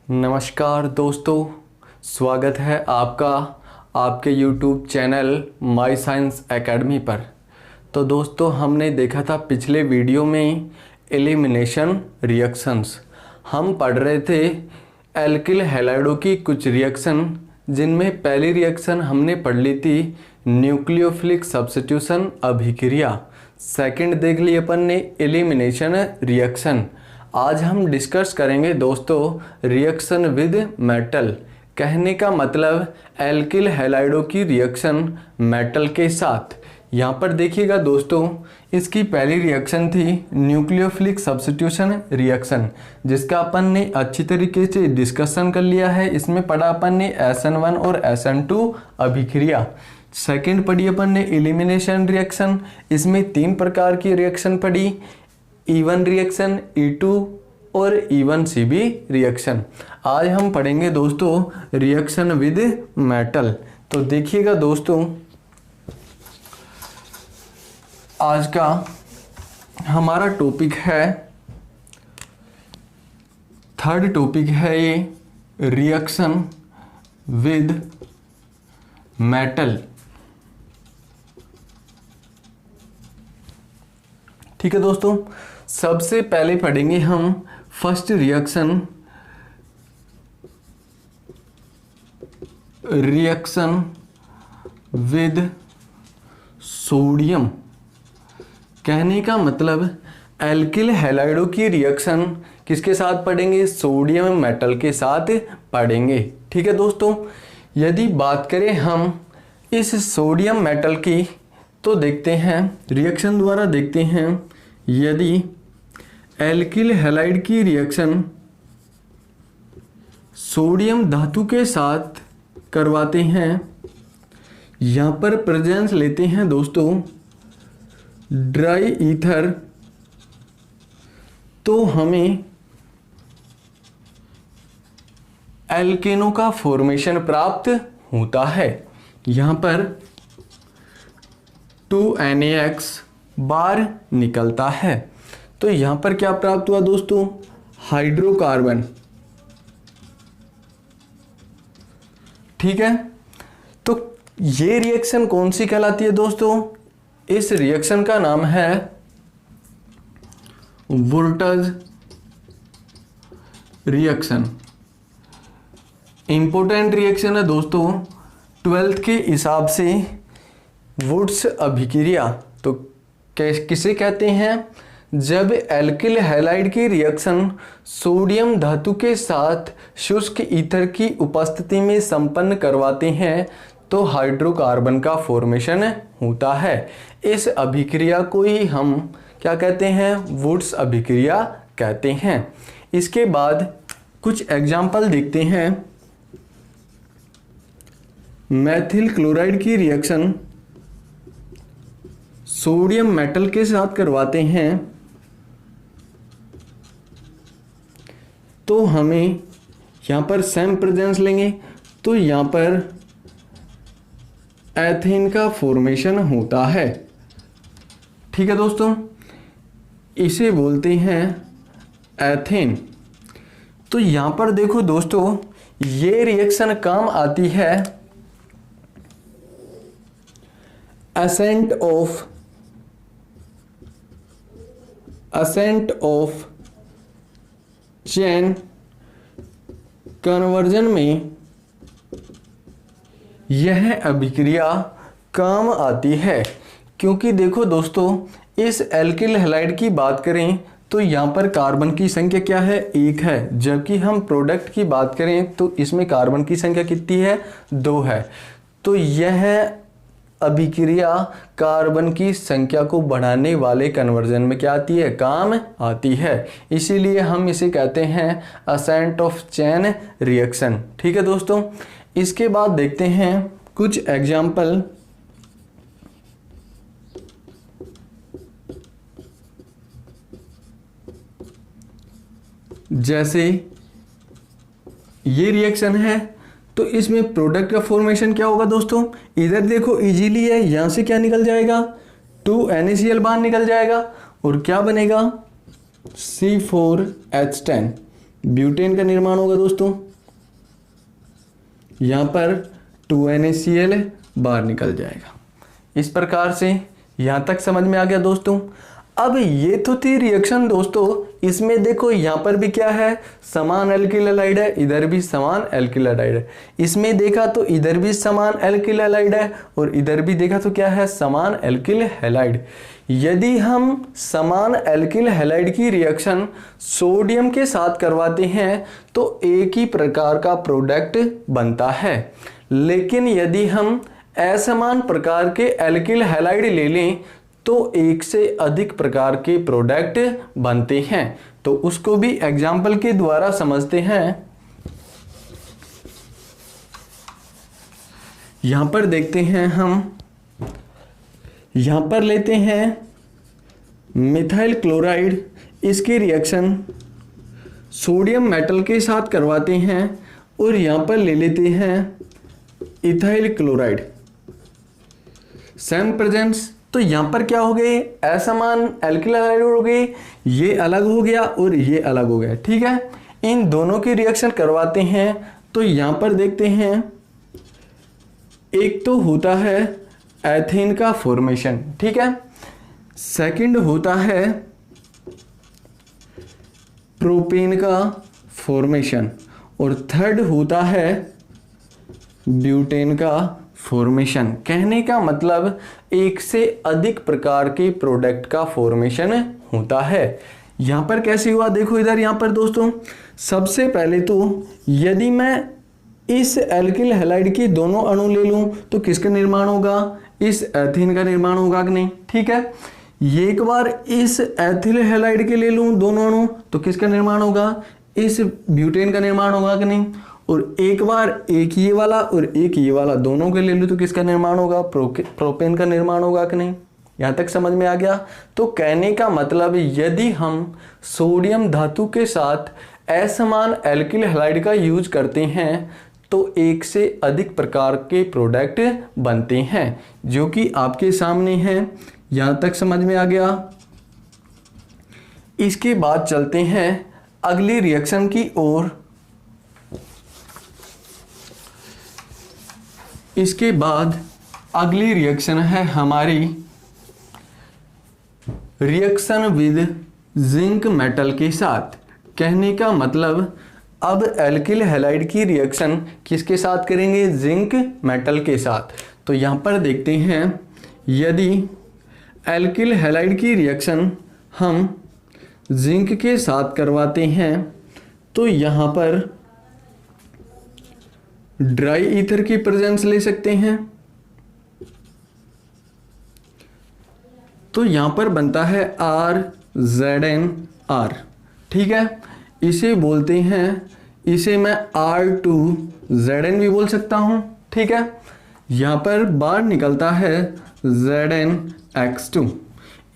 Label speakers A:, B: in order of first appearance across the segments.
A: नमस्कार दोस्तों, स्वागत है आपका आपके YouTube channel my science academy पर। तो दोस्तों, हमने देखा था पिछले वीडियो में एलिमिनेशन रिएक्शंस। हम पढ़ रहे थे एल्किल हैलाइडों की कुछ रिएक्शन, जिनमें पहली रिएक्शन हमने पढ़ ली थी न्यूक्लियोफिलिक सब्स्टिट्यूशन अभिक्रिया। सेकंड देख ली अपन ने एलिमिनेशन रिएक्शन। आज हम डिस्कस करेंगे दोस्तों रिएक्शन विद मेटल। कहने का मतलब एल्किल हैलाइडों की रिएक्शन मेटल के साथ। यहाँ पर देखिएगा दोस्तों, इसकी पहली रिएक्शन थी न्यूक्लियोफिलिक सब्स्टिट्यूशन रिएक्शन, जिसका अपन ने अच्छी तरीके से डिस्कशन कर लिया है। इसमें पढ़ा अपन ने SN1 और SN2 अभिक्रिया। सेकंड पढ़ी अपन ने एलिमिनेशन रिएक्शन। इसमें 3 प्रकार की रिएक्शन पढ़ी, E1 रिएक्शन, E2 और E1CB रिएक्शन। आज हम पढ़ेंगे दोस्तों रिएक्शन विद मेटल। तो देखिएगा दोस्तों, आज का हमारा टॉपिक है, थर्ड टॉपिक है ये रिएक्शन विद मेटल। ठीक है दोस्तों, सबसे पहले पढ़ेंगे हम first reaction, reaction with sodium. कहने का मतलब एल्किल हैलाइडों की रिएक्शन किसके साथ पढ़ेंगे? सोडियम मेटल के साथ पढ़ेंगे। ठीक है दोस्तों, यदि बात करें हम इस सोडियम मेटल की, तो देखते हैं रिएक्शन द्वारा देखते हैं, यदि एल्किल हैलाइड की रिएक्शन सोडियम धातु के साथ करवाते हैं, यहाँ पर प्रेजेंस लेते हैं दोस्तों ड्राई ईथर, तो हमें एल्केनों का फॉर्मेशन प्राप्त होता है। यहाँ पर 2NaX बार निकलता है। तो यहाँ पर क्या प्राप्त हुआ दोस्तों? हाइड्रोकार्बन। ठीक है, तो ये रिएक्शन कौन सी कहलाती है दोस्तों? इस रिएक्शन का नाम है वुल्टज रिएक्शन। इंपॉर्टेंट रिएक्शन है दोस्तों 12th के हिसाब से। वुड्स अभिक्रिया तो किसे कहते हैं? जब एल्किल हैलाइड की रिएक्शन सोडियम धातु के साथ शुष्क ईथर की उपस्थिति में संपन्न करवाते हैं, तो हाइड्रोकार्बन का फॉर्मेशन होता है। इस अभिक्रिया को ही हम क्या कहते हैं? वुड्स अभिक्रिया कहते हैं। इसके बाद कुछ एग्जाम्पल देखते हैं। मेथिल क्लोराइड की रिएक्शन सोडियम मेटल के साथ करवाते हैं, तो हमें यहाँ पर सेम प्रेजेंस लेंगे, तो यहाँ पर एथेन का फॉर्मेशन होता है। ठीक है दोस्तों, इसे बोलते हैं एथेन। तो यहाँ पर देखो दोस्तों, ये रिएक्शन काम आती है असेंट ऑफ चेन कन्वर्जन में यह अभिक्रिया काम आती है। क्योंकि देखो दोस्तों, इस एल्किल हैलाइड की बात करें तो यहाँ पर कार्बन की संख्या क्या है? 1 है। जबकि हम प्रोडक्ट की बात करें तो इसमें कार्बन की संख्या कितनी है? 2 है। तो यह अभिक्रिया कार्बन की संख्या को बढ़ाने वाले कन्वर्जन में क्या आती है? काम आती है। इसीलिए हम इसे कहते हैं असेंट ऑफ चेन रिएक्शन। ठीक है दोस्तों, इसके बाद देखते हैं कुछ एग्जाम्पल। जैसे ये रिएक्शन है, तो इसमें प्रोडक्ट का फॉर्मेशन क्या होगा दोस्तों? इधर देखो इजीली है, यहां से क्या निकल जाएगा? 2NaCl बाहर निकल जाएगा और क्या बनेगा? C4H10। ब्यूटेन का निर्माण होगा दोस्तों। यहाँ पर 2NaCl बाहर निकल जाएगा। इस प्रकार से यहाँ तक समझ में आ गया दोस्तों। अब ये तो थी रिएक्शन दोस्तों। इसमें देखो यहाँ पर भी क्या है, समान एल्किल हैलाइड है, इधर भी समान एल्किल हैलाइड है। इसमें देखा तो इधर भी समान एल्किल हैलाइड है और इधर भी देखा तो क्या है, समान एल्किल हैलाइड। यदि हम समान एल्किल हैलाइड की रिएक्शन सोडियम के साथ करवाते हैं तो एक ही प्रकार का प्रोडक्ट बनता है। लेकिन यदि हम असमान प्रकार के एल्किल हैलाइड ले लें तो एक से अधिक प्रकार के प्रोडक्ट बनते हैं। तो उसको भी एग्जाम्पल के द्वारा समझते हैं। यहां पर देखते हैं हम, यहां पर लेते हैं मिथाइल क्लोराइड, इसकी रिएक्शन सोडियम मेटल के साथ करवाते हैं और यहां पर ले लेते हैं इथाइल क्लोराइड, सेम प्रेजेंस। तो यहां पर क्या हो गए, असमान एल्किल हैलाइड हो गए, ये अलग हो गया और ये अलग हो गया। ठीक है, इन दोनों की रिएक्शन करवाते हैं तो यहां पर देखते हैं एक तो होता है एथेन का फॉर्मेशन, ठीक है, सेकंड होता है प्रोपेन का फॉर्मेशन और थर्ड होता है ब्यूटेन का फॉर्मेशन। कहने का मतलब एक से अधिक प्रकार के प्रोडक्ट का फॉर्मेशन होता है। यहां पर कैसे हुआ देखो इधर, यहां पर दोस्तों सबसे पहले तो यदि मैं इस एल्किल हैलाइड के दोनों अणु ले लूं तो किसका निर्माण होगा, इस एथेन का निर्माण होगा कि नहीं। ठीक है, ये एक बार इस एथिल हैलाइड के ले लूं दोनों अणु तो किसका निर्माण होगा, इस ब्यूटेन का निर्माण होगा कि नहीं। और एक बार एक ये वाला और एक ये वाला दोनों के ले लूं तो किसका निर्माण होगा, प्रोपेन का निर्माण होगा कि नहीं। यहां तक समझ में आ गया। तो कहने का मतलब यदि हम सोडियम धातु के साथ असमान एल्किल हैलाइड का यूज करते हैं तो एक से अधिक प्रकार के प्रोडक्ट बनते हैं, जो कि आपके सामने हैं। यहां तक समझ में आ गया। इसके बाद चलते हैं अगली रिएक्शन की ओर। इसके बाद अगली रिएक्शन है हमारी रिएक्शन विद जिंक मेटल के साथ। कहने का मतलब अब एल्किल हैलाइड की रिएक्शन किसके साथ करेंगे, जिंक मेटल के साथ। तो यहां पर देखते हैं यदि एल्किल हैलाइड की रिएक्शन हम जिंक के साथ करवाते हैं तो यहां पर ड्राई ईथर की प्रेजेंस ले सकते हैं। तो यहां पर बनता है RZnR। ठीक है, इसे बोलते हैं, इसे मैं R2Zn भी बोल सकता हूं। ठीक है, यहां पर बाहर निकलता है ZnX2,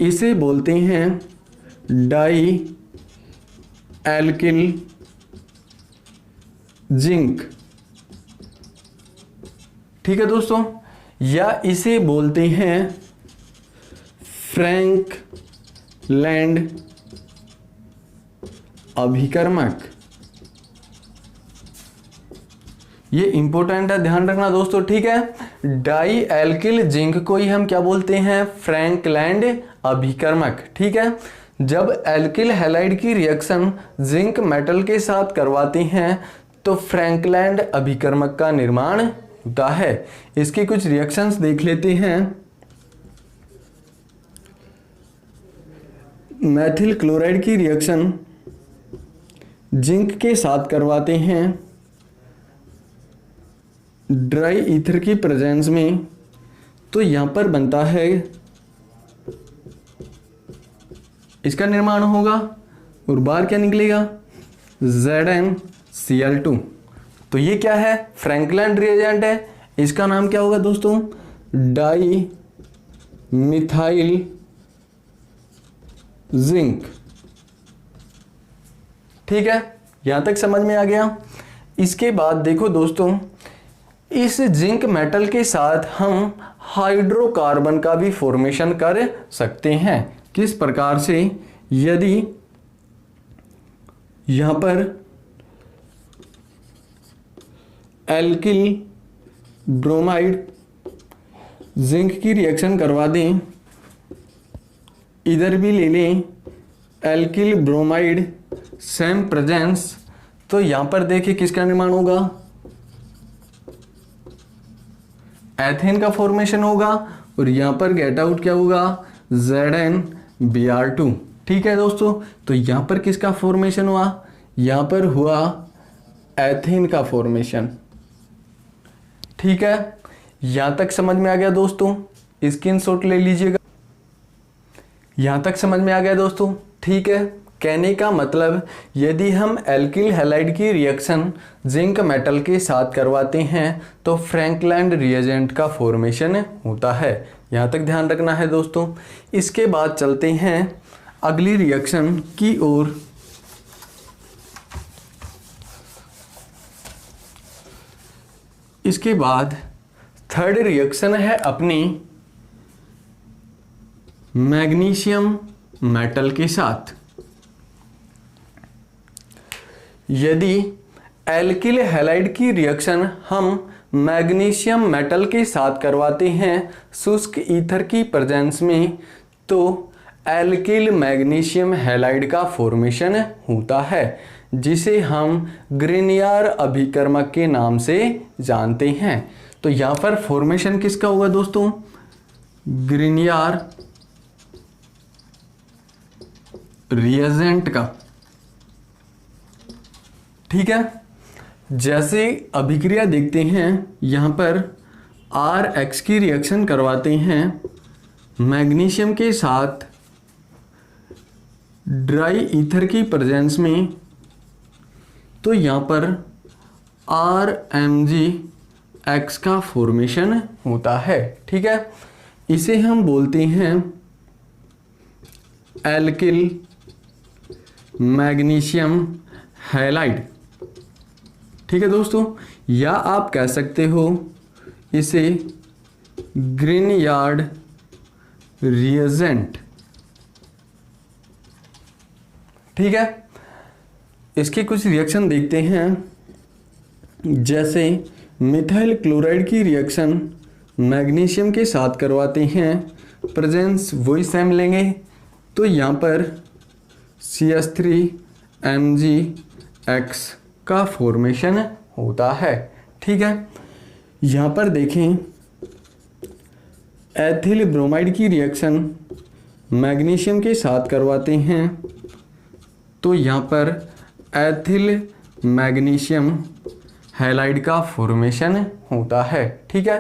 A: इसे बोलते हैं डाई एल्किल जिंक। ठीक है दोस्तों, या इसे बोलते हैं फ्रैंकलैंड अभिकर्मक। ये इंपॉर्टेंट है, ध्यान रखना दोस्तों। ठीक है, डाई एल्किल जिंक को ही हम क्या बोलते हैं, फ्रैंकलैंड अभिकर्मक। ठीक है, जब एल्किल हैलाइड की रिएक्शन जिंक मेटल के साथ करवाते हैं तो फ्रैंकलैंड अभिकर्मक का निर्माण होता है। इसकी कुछ रिएक्शंस देख लेते हैं। मेथिल क्लोराइड की रिएक्शन जिंक के साथ करवाते हैं ड्राई ईथर की प्रेजेंस में तो यहां पर बनता है, इसका निर्माण होगा और बाहर क्या निकलेगा, ZnCl2। तो ये क्या है, फ्रैंकलैंड रिएजेंट है। इसका नाम क्या होगा दोस्तों, डाई मिथाइल जिंक। ठीक है, यहां तक समझ में आ गया। इसके बाद देखो दोस्तों, इस जिंक मेटल के साथ हम हाइड्रोकार्बन का भी फॉर्मेशन कर सकते हैं। किस प्रकार से, यदि यहां पर एल्किल ब्रोमाइड जिंक की रिएक्शन करवा दें, इधर भी ले लें एल्किल ब्रोमाइड सेम प्रेजेंस, तो यहां पर देखिए किसका निर्माण होगा, एथेन का फॉर्मेशन होगा, और यहां पर गेट आउट क्या होगा, ZnBr2। ठीक है दोस्तों, तो यहां पर किसका फॉर्मेशन हुआ, यहां पर हुआ एथेन का फॉर्मेशन। ठीक है, यहां तक समझ में आ गया दोस्तों, स्क्रीनशॉट ले लीजिएगा। यहां तक समझ में आ गया दोस्तों। ठीक है, कहने का मतलब यदि हम एल्किल हैलाइड की रिएक्शन जिंक मेटल के साथ करवाते हैं तो फ्रैंकलैंड रिएजेंट का फॉर्मेशन होता है। यहाँ तक ध्यान रखना है दोस्तों। इसके बाद चलते हैं अगली रिएक्शन की ओर। इसके बाद थर्ड रिएक्शन है अपनी मैग्नीशियम मेटल के साथ। यदि एल्किल हैलाइड की रिएक्शन हम मैग्नीशियम मेटल के साथ करवाते हैं शुष्क ईथर की प्रेजेंस में, तो एल्किल मैग्नीशियम हैलाइड का फॉर्मेशन होता है, जिसे हम ग्रिनियर अभिकर्मक के नाम से जानते हैं। तो यहां पर फॉर्मेशन किसका होगा दोस्तों, ग्रिनियर रिएजेंट का। ठीक है, जैसे अभिक्रिया देखते हैं, यहां पर Rx की रिएक्शन करवाते हैं मैग्नीशियम के साथ ड्राई ईथर की प्रेजेंस में, तो यहां पर RMgX का फॉर्मेशन होता है। ठीक है, इसे हम बोलते हैं एल्किल मैग्नीशियम हैलाइड। ठीक है दोस्तों, या आप कह सकते हो इसे ग्रिनियार्ड रिएजेंट। ठीक है, इसकी कुछ रिएक्शन देखते हैं। जैसे मिथाइल क्लोराइड की रिएक्शन मैग्नीशियम के साथ करवाते हैं, प्रेजेंस वही सेम लेंगे, तो यहाँ पर CH3MgX का फॉर्मेशन होता है। ठीक है, यहाँ पर देखें एथिल ब्रोमाइड की रिएक्शन मैग्नीशियम के साथ करवाते हैं, तो यहाँ पर एथिल मैग्नीशियम हैलाइड का फॉर्मेशन होता है। ठीक है,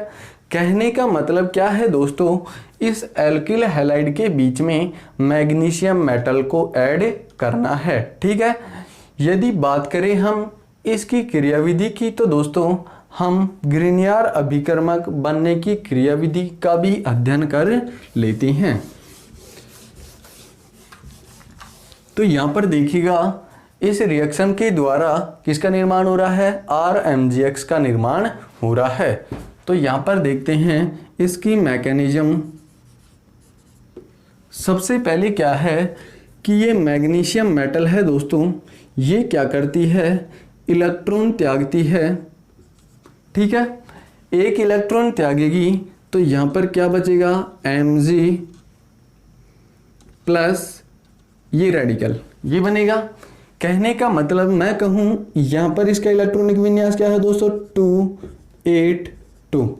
A: कहने का मतलब क्या है दोस्तों, इस एल्किल हैलाइड के बीच में मैग्नीशियम मेटल को ऐड करना है। ठीक है, यदि बात करें हम इसकी क्रियाविधि की, तो दोस्तों हम ग्रिनियर अभिकर्मक बनने की क्रियाविधि का भी अध्ययन कर लेते हैं। तो यहाँ पर देखिएगा इस रिएक्शन के द्वारा किसका निर्माण हो रहा है, RMgX का निर्माण हो रहा है। तो यहाँ पर देखते हैं इसकी मैकेनिज्म। सबसे पहले क्या है कि ये मैग्नीशियम मेटल है दोस्तों, ये क्या करती है, इलेक्ट्रॉन त्यागती है। ठीक है, एक इलेक्ट्रॉन त्यागेगी तो यहाँ पर क्या बचेगा, Mg प्लस ये रेडिकल, ये बनेगा। कहने का मतलब मैं कहूँ यहाँ पर इसका इलेक्ट्रॉनिक विन्यास क्या है दोस्तों, 2, 8, 2।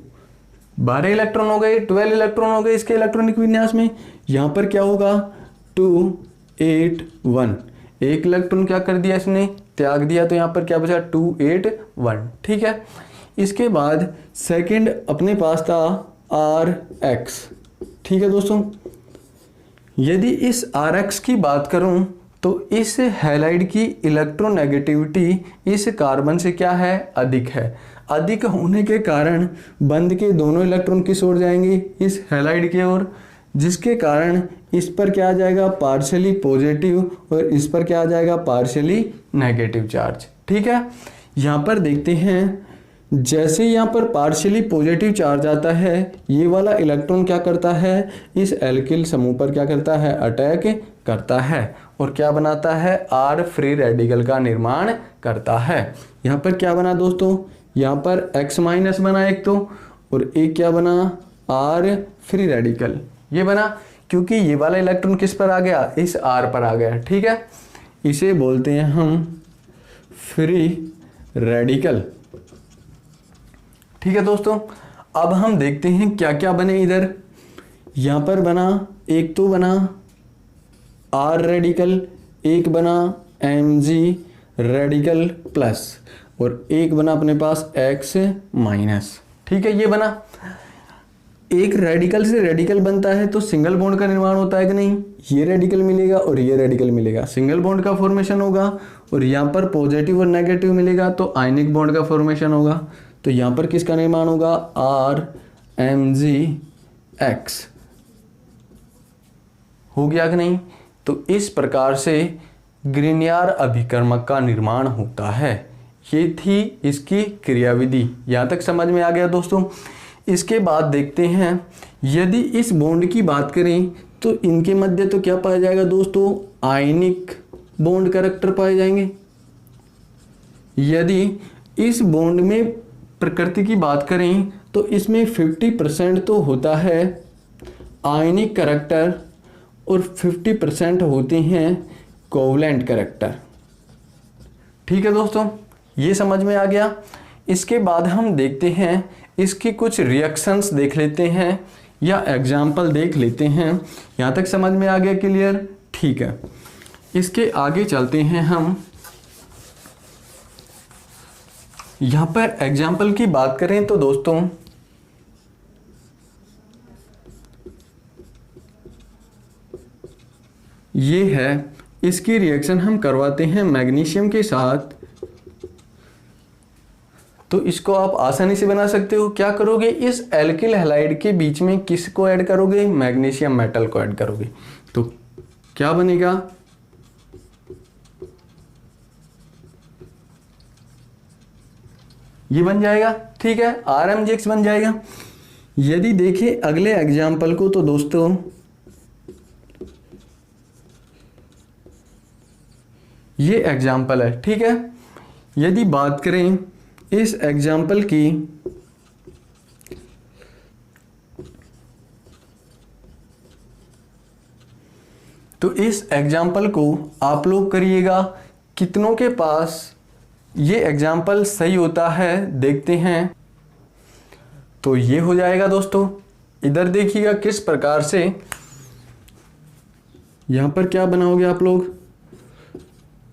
A: 12 इलेक्ट्रॉन हो गए, 12 इलेक्ट्रॉन हो गए इसके इलेक्ट्रॉनिक विन्यास में। यहाँ पर क्या होगा, 2, 8, 1। एक इलेक्ट्रॉन क्या कर दिया इसने, त्याग दिया, तो यहाँ पर क्या बचा, 2, 8, 1। ठीक है, इसके बाद सेकंड अपने पास था Rx। ठीक है दोस्तों, यदि इस Rx की बात करूं तो इस हैलाइड की इलेक्ट्रोनेगेटिविटी इस कार्बन से क्या है, अधिक है। अधिक होने के कारण बंध के दोनों इलेक्ट्रॉन किस ओर जाएंगे, इस हैलाइड की ओर, जिसके कारण इस पर क्या आ जाएगा, पार्शियली पॉजिटिव, और इस पर क्या आ जाएगा, पार्शियली नेगेटिव चार्ज। ठीक है, यहाँ पर देखते हैं जैसे यहाँ पर पार्शियली पॉजिटिव चार्ज आता है, ये वाला इलेक्ट्रॉन क्या करता है, इस एल्किल समूह पर क्या करता है, अटैक करता है, और क्या बनाता है, R फ्री रेडिकल का निर्माण करता है। यहाँ पर क्या बना दोस्तों, यहाँ पर X माइनस बना एक तो, और एक क्या बना, R फ्री रेडिकल। ये बना क्योंकि ये वाला इलेक्ट्रॉन किस पर आ गया, इस R पर आ गया। ठीक है, इसे बोलते हैं हम फ्री रेडिकल। ठीक है दोस्तों, अब हम देखते हैं क्या क्या बने इधर। यहाँ पर बना, एक तो बना R रेडिकल, एक बना Mg रेडिकल प्लस, और एक बना अपने पास X माइनस। ठीक है, ये बना। एक रेडिकल से रेडिकल बनता है तो सिंगल बॉन्ड का निर्माण होता है कि नहीं, ये रेडिकल मिलेगा और ये रेडिकल मिलेगा, सिंगल बॉन्ड का फॉर्मेशन होगा। और यहाँ पर पॉजिटिव और नेगेटिव मिलेगा तो आयनिक बॉन्ड का फॉर्मेशन होगा। तो यहाँ पर किसका निर्माण होगा, RMgX। हो गया कि नहीं। तो इस प्रकार से ग्रिग्नार्ड अभिकर्मक का निर्माण होता है। ये थी इसकी क्रियाविधि। यहाँ तक समझ में आ गया दोस्तों। इसके बाद देखते हैं, यदि इस बॉन्ड की बात करें तो इनके मध्य तो क्या पाया जाएगा दोस्तों, आयनिक बॉन्ड कैरेक्टर पाए जाएंगे। यदि इस बॉन्ड में प्रकृति की बात करें तो इसमें 50% तो होता है आयनिक कैरेक्टर और 50% होते हैं कोवलेंट कैरेक्टर। ठीक है दोस्तों, ये समझ में आ गया। इसके बाद हम देखते हैं, इसकी कुछ रिएक्शंस देख लेते हैं या एग्जाम्पल देख लेते हैं। यहाँ तक समझ में आ गया, क्लियर। ठीक है, इसके आगे चलते हैं हम। यहाँ पर एग्जाम्पल की बात करें तो दोस्तों, ये है, इसकी रिएक्शन हम करवाते हैं मैग्नीशियम के साथ। तो इसको आप आसानी से बना सकते हो। क्या करोगे, इस एल्किल हैलाइड के बीच में किसको ऐड करोगे, मैग्नीशियम मेटल को ऐड करोगे। तो क्या बनेगा, ये बन जाएगा। ठीक है, RMgX बन जाएगा। यदि देखें अगले एग्जाम्पल को तो दोस्तों, ये एग्जाम्पल है। ठीक है, यदि बात करें इस एग्जाम्पल की, तो इस एग्जाम्पल को आप लोग करिएगा। कितनों के पास ये एग्जाम्पल सही होता है देखते हैं। तो ये हो जाएगा दोस्तों। इधर देखिएगा किस प्रकार से, यहां पर क्या बनाओगे आप लोग,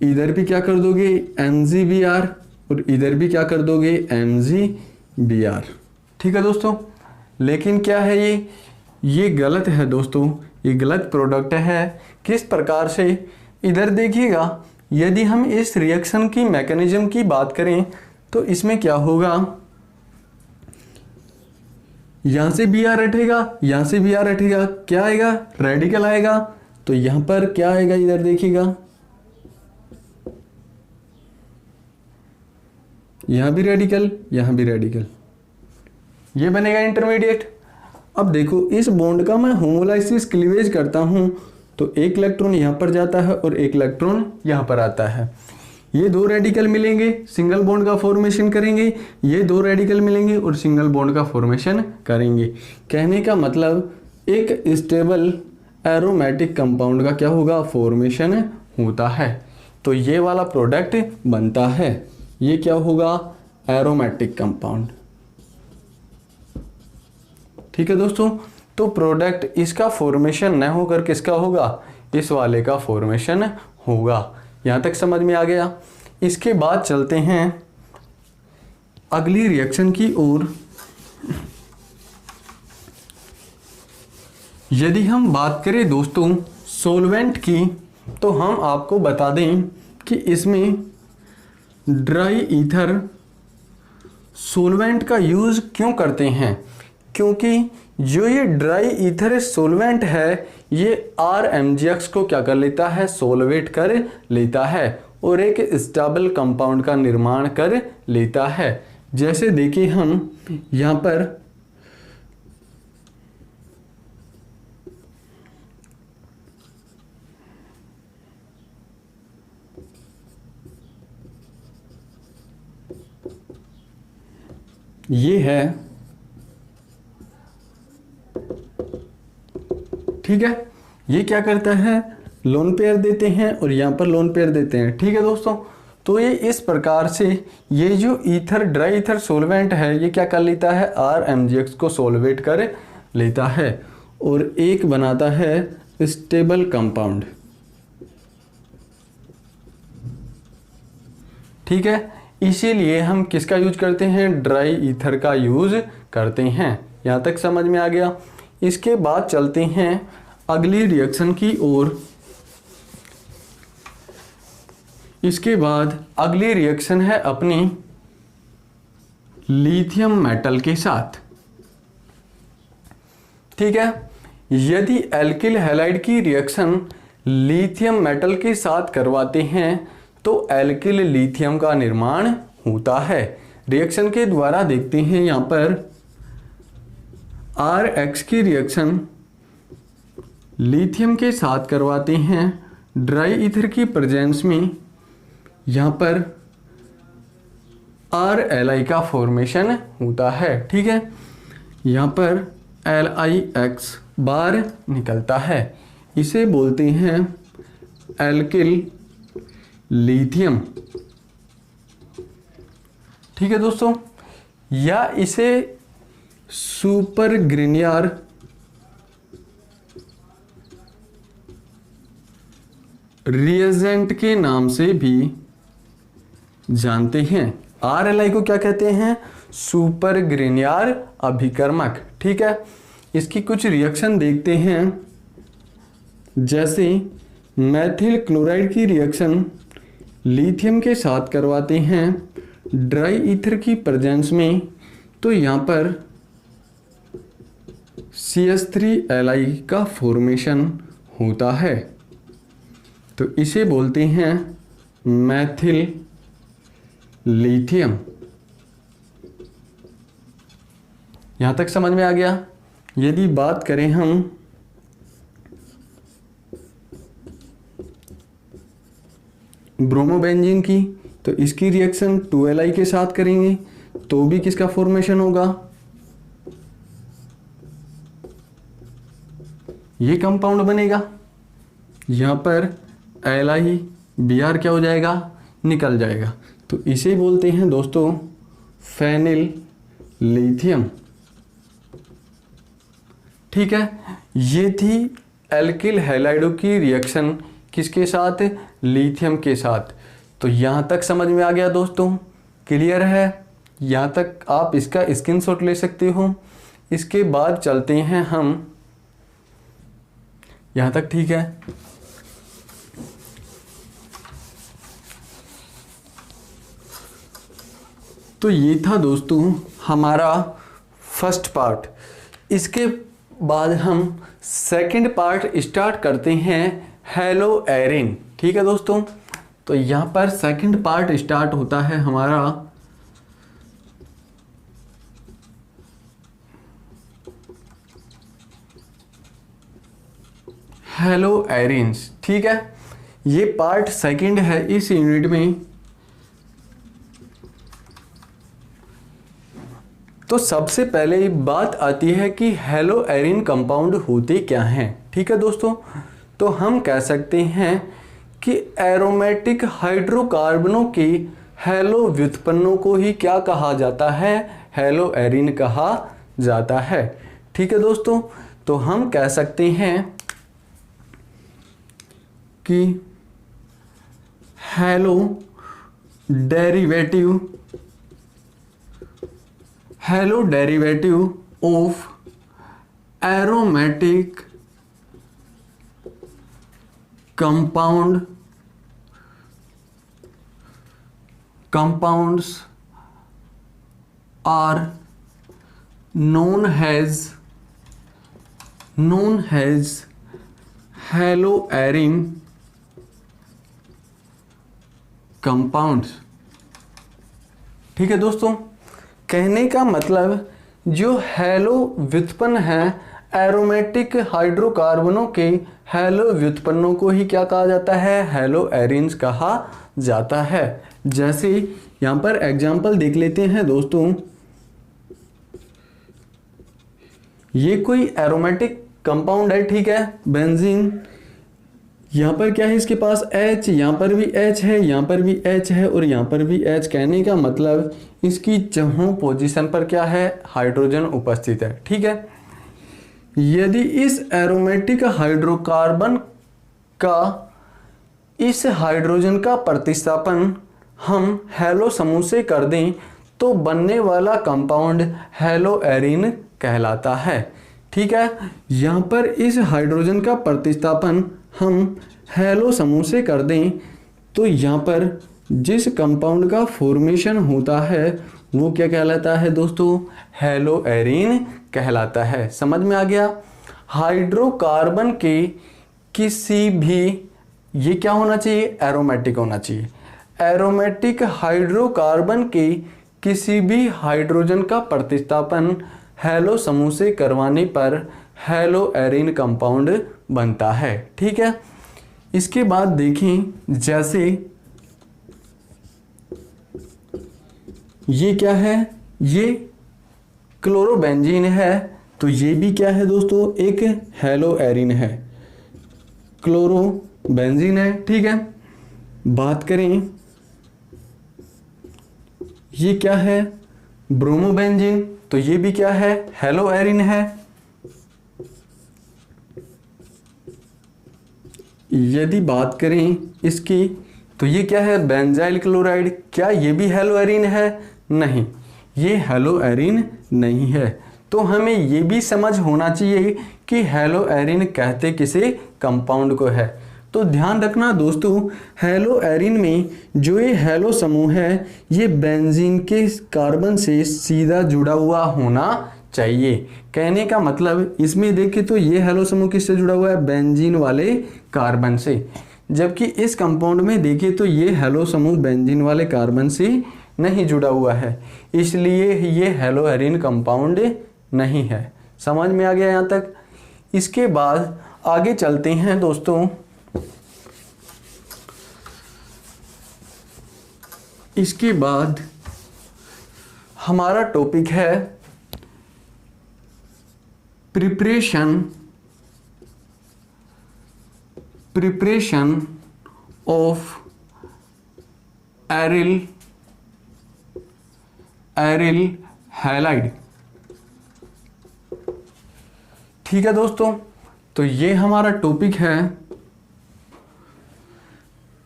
A: इधर भी क्या कर दोगे MgBr और इधर भी क्या कर दोगे MgBr। ठीक है दोस्तों, लेकिन क्या है ये गलत है दोस्तों, ये गलत प्रोडक्ट है। किस प्रकार से, इधर देखिएगा, यदि हम इस रिएक्शन की मैकेनिज्म की बात करें तो इसमें क्या होगा, यहां से Br हटेगा, यहां से Br हटेगा, क्या आएगा, रेडिकल आएगा। तो यहां पर क्या आएगा, इधर देखिएगा, यहां भी रेडिकल, यहां भी रेडिकल, ये बनेगा इंटरमीडिएट। अब देखो, इस बॉन्ड का मैं होमोलाइसिस क्लीवेज करता हूं तो एक इलेक्ट्रॉन यहां पर जाता है और एक इलेक्ट्रॉन यहां पर आता है। ये दो रेडिकल मिलेंगे, सिंगल बॉन्ड का फॉर्मेशन करेंगे, ये दो रेडिकल मिलेंगे और सिंगल बॉन्ड का फॉर्मेशन करेंगे। कहने का मतलब एक स्टेबल एरोमेटिक कंपाउंड का क्या होगा, फॉर्मेशन होता है। तो ये वाला प्रोडक्ट बनता है, ये क्या होगा, एरोमेटिक कंपाउंड। ठीक है दोस्तों, तो प्रोडक्ट इसका फॉर्मेशन न होकर किसका होगा, इस वाले का फॉर्मेशन होगा। यहां तक समझ में आ गया। इसके बाद चलते हैं अगली रिएक्शन की ओर। यदि हम बात करें दोस्तों सॉल्वेंट की, तो हम आपको बता दें कि इसमें ड्राई ईथर सॉल्वेंट का यूज क्यों करते हैं, क्योंकि जो ये ड्राई ईथर सॉल्वेंट है ये RMgX को क्या कर लेता है, सॉल्वेट कर लेता है और एक स्टेबल कंपाउंड का निर्माण कर लेता है। जैसे देखिए हम यहाँ पर ये है, ठीक है। ये क्या करता है, लोन पेयर देते हैं और यहाँ पर लोन पेयर देते हैं, ठीक है दोस्तों। तो ये इस प्रकार से ये जो ईथर ड्राई ईथर सोलवेंट है ये क्या कर लेता है, RMgX को सोलवेट कर लेता है और एक बनाता है स्टेबल कंपाउंड, ठीक है। इसीलिए हम किसका यूज करते हैं, ड्राई ईथर का यूज करते हैं। यहाँ तक समझ में आ गया। इसके बाद चलते हैं अगली रिएक्शन की ओर। इसके बाद अगली रिएक्शन है अपनी लिथियम मेटल के साथ, ठीक है। यदि एल्किल हैलाइड की रिएक्शन लिथियम मेटल के साथ करवाते हैं तो एल्किल लिथियम का निर्माण होता है। रिएक्शन के द्वारा देखते हैं यहाँ पर RX की रिएक्शन लिथियम के साथ करवाते हैं ड्राई ईथर की प्रेजेंस में, यहाँ पर RLi का फॉर्मेशन होता है, ठीक है। यहाँ पर LiX बार निकलता है, इसे बोलते हैं एल्किल लिथियम, ठीक है दोस्तों। या इसे सुपर ग्रिनियर रिएजेंट के नाम से भी जानते हैं। RLi को क्या कहते हैं, सुपर ग्रिनियर अभिकर्मक, ठीक है। इसकी कुछ रिएक्शन देखते हैं, जैसे मैथिल क्लोराइड की रिएक्शन लिथियम के साथ करवाते हैं ड्राई ईथर की प्रेजेंस में, तो यहाँ पर CH3Li का फॉर्मेशन होता है, तो इसे बोलते हैं मैथिल लिथियम। यहाँ तक समझ में आ गया। यदि बात करें हम ब्रोमोबेंजीन की, तो इसकी रिएक्शन 2Li के साथ करेंगे तो भी किसका फॉर्मेशन होगा, ये कंपाउंड बनेगा। यहाँ पर LiBr क्या हो जाएगा, निकल जाएगा, तो इसे बोलते हैं दोस्तों फेनिल लिथियम, ठीक है। ये थी एल्किल हैलाइडों की रिएक्शन किसके साथ, लिथियम के साथ। तो यहाँ तक समझ में आ गया दोस्तों, क्लियर है। यहाँ तक आप इसका स्क्रीनशॉट ले सकते हो। इसके बाद चलते हैं हम, यहाँ तक ठीक है। तो ये था दोस्तों हमारा फर्स्ट पार्ट। इसके बाद हम सेकंड पार्ट स्टार्ट करते हैं, हेलो एरिन, ठीक है दोस्तों। तो यहाँ पर सेकंड पार्ट स्टार्ट होता है हमारा हेलो एरिन्स, ठीक है। ये पार्ट सेकंड है इस यूनिट में। तो सबसे पहले बात आती है कि हेलो एरिन कंपाउंड होते क्या हैं, ठीक है दोस्तों। तो हम कह सकते हैं कि एरोमेटिक हाइड्रोकार्बनों के हेलो व्युत्पन्नों को ही क्या कहा जाता है, हेलो एरिन कहा जाता है, ठीक है दोस्तों। तो हम कह सकते हैं कि hello derivative of aromatic compounds are known as haloarin compounds, ठीक है दोस्तों। कहने का मतलब जो हेलो व्युत्पन्न है एरोमेटिक हाइड्रोकार्बनों के हेलो व्युत्पन्नों को ही क्या कहा जाता है, हेलो एरिन्स कहा जाता है। जैसे यहाँ पर एग्जाम्पल देख लेते हैं दोस्तों, ये कोई एरोमेटिक कंपाउंड है, ठीक है, बेंजीन। यहाँ पर क्या है, इसके पास H, यहाँ पर भी H है, यहाँ पर भी H है और यहाँ पर भी H। कहने का मतलब इसकी चारों पोजीशन पर क्या है, हाइड्रोजन उपस्थित है, ठीक है। यदि इस एरोमेटिक हाइड्रोकार्बन का इस हाइड्रोजन का प्रतिस्थापन हम हैलो समूह से कर दें तो बनने वाला कंपाउंड हैलो एरीन कहलाता है, ठीक है। यहाँ पर इस हाइड्रोजन का प्रतिस्थापन हम हैलो समूह से कर दें तो यहाँ पर जिस कंपाउंड का फॉर्मेशन होता है वो क्या कहलाता है दोस्तों, हैलो एरीन कहलाता है। समझ में आ गया। हाइड्रोकार्बन के किसी भी, ये क्या होना चाहिए, एरोमेटिक होना चाहिए। एरोमेटिक हाइड्रोकार्बन के किसी भी हाइड्रोजन का प्रतिस्थापन हैलो समूह से करवाने पर हैलो एरीन कंपाउंड बनता है, ठीक है। इसके बाद देखें, जैसे ये क्या है, ये क्लोरोबेंजीन है, तो ये भी क्या है दोस्तों, एक हैलो एरीन है, क्लोरोबेंजीन है, ठीक है। बात करें, ये क्या है, ब्रोमोबेंजीन, तो ये भी क्या है, हैलो एरीन है। यदि बात करें इसकी, तो ये क्या है, बेंजाइल क्लोराइड, क्या ये भी हैलो एरीन है, नहीं, ये हैलो एरीन नहीं है। तो हमें ये भी समझ होना चाहिए कि हैलो एरीन कहते किसे कंपाउंड को है। तो ध्यान रखना दोस्तों, हैलो एरीन में जो ये हैलो समूह है ये बेंजीन के कार्बन से सीधा जुड़ा हुआ होना चाहिए। कहने का मतलब इसमें देखें तो ये हैलो समूह किससे जुड़ा हुआ है, बेंजीन वाले कार्बन से, जबकि इस कंपाउंड में देखें तो ये हैलो समूह बेंजीन वाले कार्बन से नहीं जुड़ा हुआ है, इसलिए ये हैलो एरीन कंपाउंड नहीं है। समझ में आ गया यहाँ तक। इसके बाद आगे चलते हैं दोस्तों। इसके बाद हमारा टॉपिक है प्रिपरेशन ऑफ एरिल हैलाइड, ठीक है दोस्तों। तो ये हमारा टॉपिक है,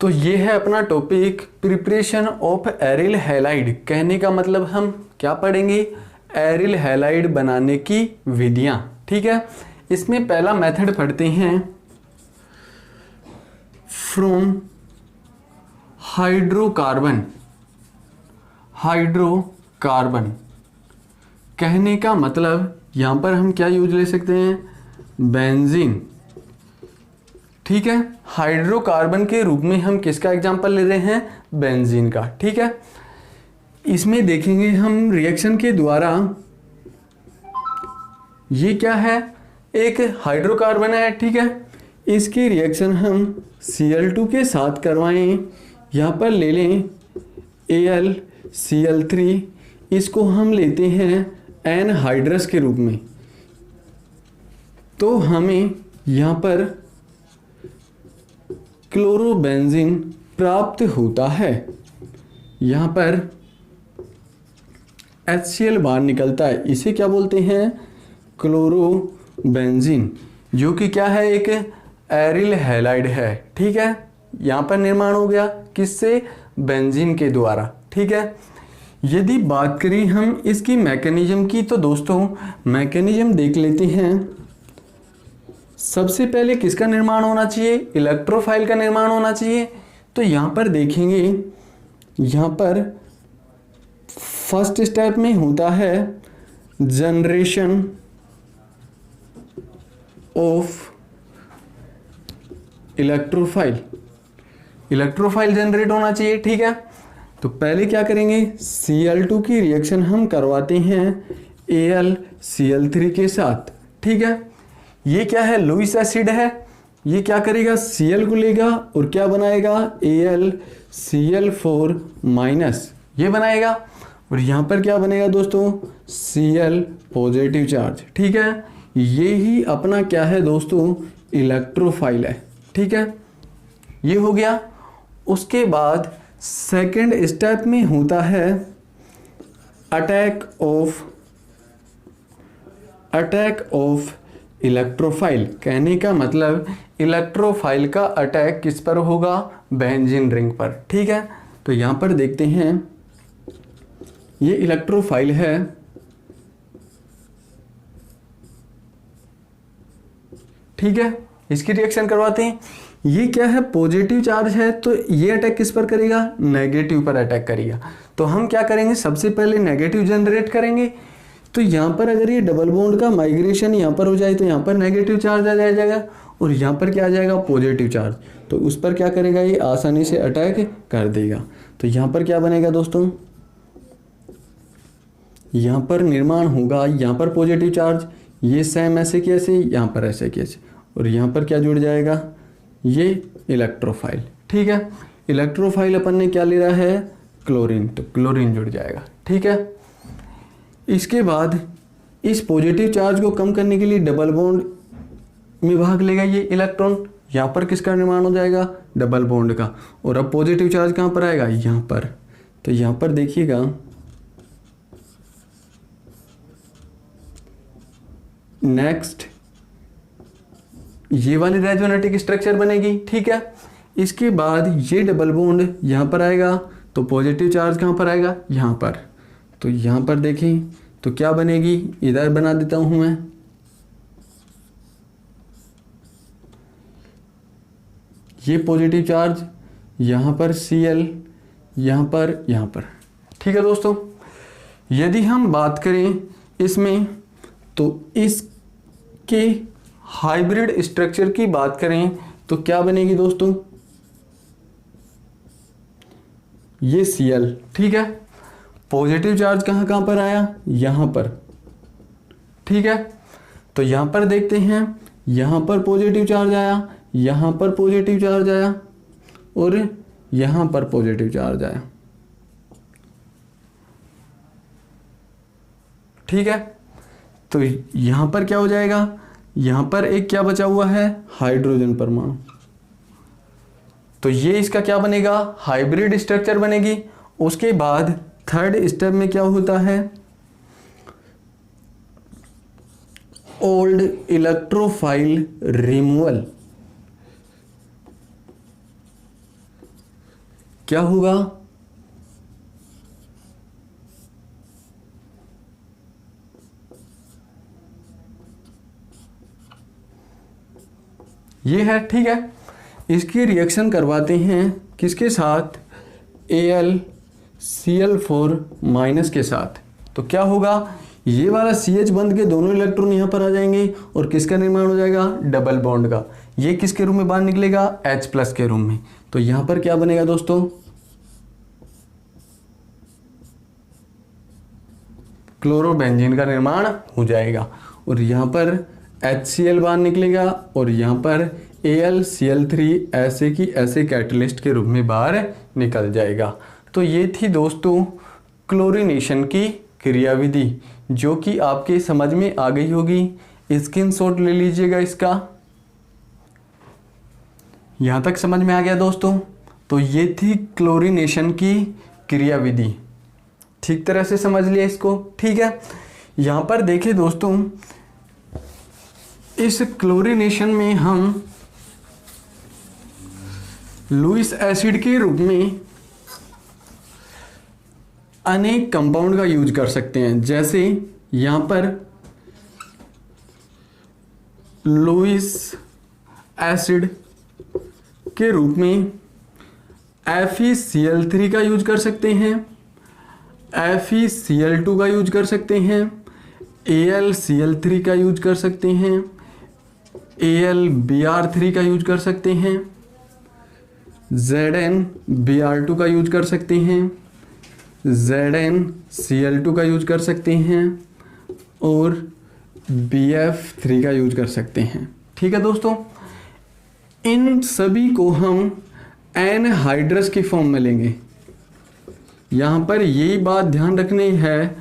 A: तो ये है अपना topic preparation of aryl halide. कहने का मतलब हम क्या पढ़ेंगे, एरिल हैलाइड बनाने की विधियां, ठीक है। इसमें पहला मेथड पढ़ते हैं, फ्रॉम हाइड्रोकार्बन। कहने का मतलब यहां पर हम क्या यूज ले सकते हैं, बेंजीन, ठीक है। हाइड्रोकार्बन के रूप में हम किसका एग्जांपल ले रहे हैं, बेंजीन का, ठीक है। इसमें देखेंगे हम रिएक्शन के द्वारा, ये क्या है, एक हाइड्रोकार्बन है, ठीक है। इसकी रिएक्शन हम Cl2 के साथ करवाएं, यहाँ पर ले लें AlCl3, इसको हम लेते हैं एनहाइड्रस के रूप में, तो हमें यहाँ पर क्लोरोबेंजीन प्राप्त होता है। यहाँ पर HCl बाहर निकलता है, इसे क्या बोलते हैं, क्लोरोबेंजीन, जो कि क्या है, एक एरिल हैलाइड है, ठीक है। यहाँ पर निर्माण हो गया किससे, बेंजीन के द्वारा, ठीक है। यदि बात करें हम इसकी मैकेनिज्म की, तो दोस्तों मैकेनिज्म देख लेते हैं। सबसे पहले किसका निर्माण होना चाहिए, इलेक्ट्रोफाइल का निर्माण होना चाहिए। तो यहाँ पर देखेंगे, यहाँ पर फर्स्ट स्टेप में होता है जनरेशन ऑफ इलेक्ट्रोफाइल जनरेट होना चाहिए, ठीक है। तो पहले क्या करेंगे, Cl2 की रिएक्शन हम करवाते हैं AlCl3 के साथ, ठीक है। ये क्या है, लुईस एसिड है, ये क्या करेगा, Cl को लेगा और क्या बनाएगा, AlCl4 माइनस, ये बनाएगा, और यहाँ पर क्या बनेगा दोस्तों, Cl पॉजिटिव चार्ज, ठीक है। ये ही अपना क्या है दोस्तों, इलेक्ट्रोफाइल है। ठीक है, ये हो गया। उसके बाद सेकंड स्टेप में होता है अटैक ऑफ इलेक्ट्रोफाइल। कहने का मतलब इलेक्ट्रोफाइल का अटैक किस पर होगा, बेंजीन रिंग पर। ठीक है, तो यहां पर देखते हैं ये इलेक्ट्रोफाइल है, ठीक है, इसकी रिएक्शन करवाते हैं। ये क्या है, पॉजिटिव चार्ज है, तो ये अटैक किस पर करेगा, नेगेटिव पर अटैक करेगा। तो हम क्या करेंगे, सबसे पहले नेगेटिव जनरेट करेंगे। तो यहाँ पर अगर ये डबल बॉन्ड का माइग्रेशन यहाँ पर हो जाए तो यहाँ पर नेगेटिव चार्ज आ जाएगा और यहाँ पर क्या आ जाएगा, पॉजिटिव चार्ज। तो उस पर क्या करेगा, ये आसानी से अटैक कर देगा। तो यहाँ पर क्या बनेगा दोस्तों, यहाँ पर निर्माण होगा, यहाँ पर पॉजिटिव चार्ज, ये सेम ऐसे की ऐसे, यहाँ पर ऐसे की ऐसे, और यहाँ पर क्या जुड़ जाएगा, ये इलेक्ट्रोफाइल। ठीक है, इलेक्ट्रोफाइल अपन ने क्या ले रहा है, क्लोरीन, तो क्लोरीन जुड़ जाएगा। ठीक है, इसके बाद इस पॉजिटिव चार्ज को कम करने के लिए डबल बॉन्ड में भाग लेगा ये इलेक्ट्रॉन। यहाँ पर किसका निर्माण हो जाएगा, डबल बॉन्ड का। और अब पॉजिटिव चार्ज कहाँ पर आएगा, यहाँ पर। तो यहाँ पर देखिएगा नेक्स्ट ये वाली रेजोनेटिक स्ट्रक्चर बनेगी। ठीक है, इसके बाद ये डबल बॉन्ड यहाँ पर आएगा, तो पॉजिटिव चार्ज कहाँ पर आएगा, यहाँ पर। तो यहाँ पर देखें तो क्या बनेगी, इधर बना देता हूँ मैं, ये पॉजिटिव चार्ज, यहाँ पर Cl, यहाँ पर। ठीक है दोस्तों, यदि हम बात करें इसमें तो इसके हाइब्रिड स्ट्रक्चर की बात करें तो क्या बनेगी दोस्तों, ये Cl। ठीक है, पॉजिटिव चार्ज कहाँ पर आया, यहाँ पर। ठीक है, तो यहाँ पर देखते हैं, यहाँ पर पॉजिटिव चार्ज आया, यहाँ पर पॉजिटिव चार्ज आया और यहाँ पर पॉजिटिव चार्ज आया। ठीक है, तो यहाँ पर क्या हो जाएगा, यहाँ पर एक क्या बचा हुआ है, हाइड्रोजन परमाणु। तो ये इसका क्या बनेगा, हाइब्रिड स्ट्रक्चर बनेगी। उसके बाद थर्ड स्टेप में क्या होता है, ओल्ड इलेक्ट्रोफाइल रिमूवल। क्या होगा, ये है। ठीक है, इसकी रिएक्शन करवाते हैं किसके साथ, AlCl4 माइनस के साथ। तो क्या होगा, ये वाला CH बंद के दोनों इलेक्ट्रॉन यहाँ पर आ जाएंगे और किसका निर्माण हो जाएगा, डबल बॉन्ड का। ये किसके रूप में बाहर निकलेगा, H+ के रूप में। तो यहाँ पर क्या बनेगा दोस्तों, क्लोरोबेंजीन का निर्माण हो जाएगा और यहाँ पर HCl बाहर निकलेगा और यहाँ पर AlCl3 ऐसे की ऐसे कैटलिस्ट के रूप में बाहर निकल जाएगा। तो ये थी दोस्तों क्लोरीनेशन की क्रियाविधि, जो कि आपके समझ में आ गई होगी। स्क्रीनशॉट ले लीजिएगा इसका। यहाँ तक समझ में आ गया दोस्तों। तो ये थी क्लोरीनेशन की क्रियाविधि, ठीक तरह से समझ लिया इसको। ठीक है, यहाँ पर देखिए दोस्तों, इस क्लोरीनेशन में हम लुईस एसिड के रूप में अनेक कंपाउंड का यूज कर सकते हैं। जैसे यहाँ पर लुईस एसिड के रूप में FeCl3 का यूज कर सकते हैं, FeCl2 का यूज कर सकते हैं, AlCl3 का यूज कर सकते हैं, AlBr3 का यूज कर सकते हैं, ZnBr2 का यूज कर सकते हैं, ZnCl2 का यूज कर सकते हैं और BF3 का यूज कर सकते हैं। ठीक है दोस्तों, इन सभी को हम एनहाइड्रस की फॉर्म में लेंगे। यहाँ पर यही बात ध्यान रखनी है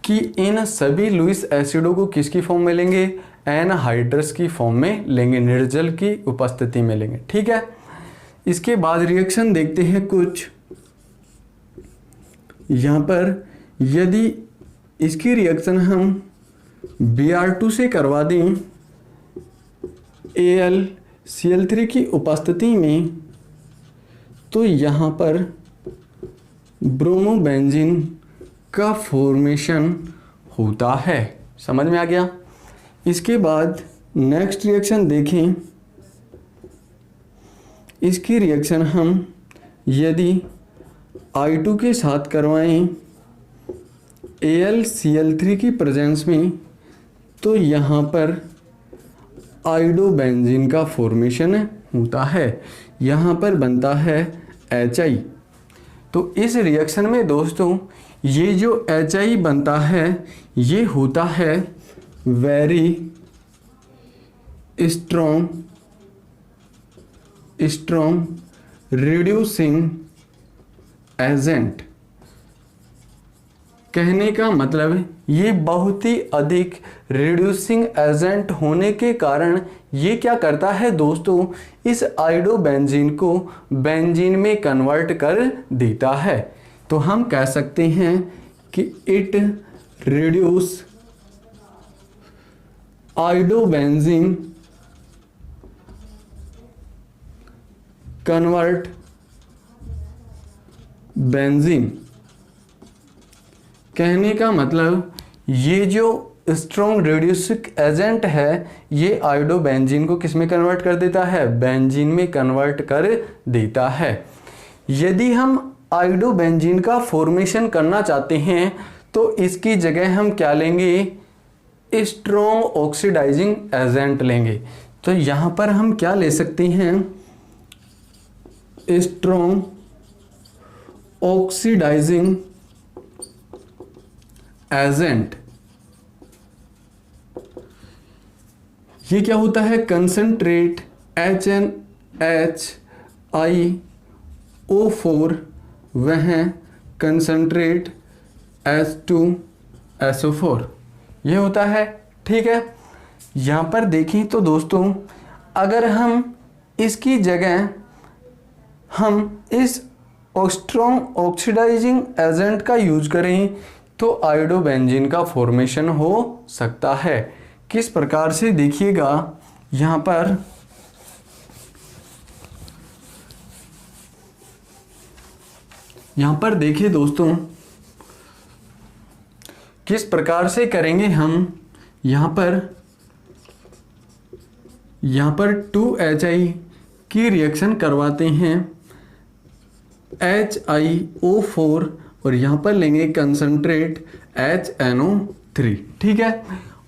A: कि इन सभी लुईस एसिडों को किसकी फॉर्म में लेंगे, एनहाइड्रस की फॉर्म में लेंगे, निर्जल की उपस्थिति में लेंगे। ठीक है, इसके बाद रिएक्शन देखते हैं कुछ। यहाँ पर यदि इसकी रिएक्शन हम Br2 से करवा दें AlCl3 की उपस्थिति में, तो यहाँ पर ब्रोमोबेंजीन का फॉर्मेशन होता है। समझ में आ गया। इसके बाद नेक्स्ट रिएक्शन देखें। इसकी रिएक्शन हम यदि I2 के साथ करवाएं AlCl3 की प्रेजेंस में, तो यहाँ पर आइडोबेंजीन का फॉर्मेशन होता है। यहाँ पर बनता है HI। तो इस रिएक्शन में दोस्तों ये जो HI बनता है ये होता है वेरी स्ट्रॉन्ग रिड्यूसिंग एजेंट। कहने का मतलब ये बहुत ही अधिक रिड्यूसिंग एजेंट होने के कारण ये क्या करता है दोस्तों, इस आइडोबेंजीन को बेंजीन में कन्वर्ट कर देता है। तो हम कह सकते हैं कि it reduce iodobenzene convert benzene. कहने का मतलब ये जो स्ट्रॉन्ग रिड्यूसिंग एजेंट है ये आइडोबेंजीन को किस में कन्वर्ट कर देता है, बेंजीन में कन्वर्ट कर देता है। यदि हम आइडोबेंजीन का फॉर्मेशन करना चाहते हैं तो इसकी जगह हम क्या लेंगे, स्ट्रॉन्ग ऑक्सीडाइजिंग एजेंट लेंगे। तो यहाँ पर हम क्या ले सकते हैं, स्ट्रॉन्ग ऑक्सीडाइजिंग एजेंट। ये क्या होता है, कंसंट्रेट HNHiO4 वह कंसंट्रेट H2SO4 ये होता है। ठीक है, यहाँ पर देखें तो दोस्तों अगर हम इसकी जगह हम इस स्ट्रॉन्ग ऑक्सीडाइजिंग एजेंट का यूज करें तो आइडोबेंजीन का फॉर्मेशन हो सकता है। किस प्रकार से देखिएगा, यहाँ पर देखिए दोस्तों किस प्रकार से करेंगे हम। यहाँ पर 2HI की रिएक्शन करवाते हैं HiO4 और यहाँ पर लेंगे कंसंट्रेट HNO3। ठीक है,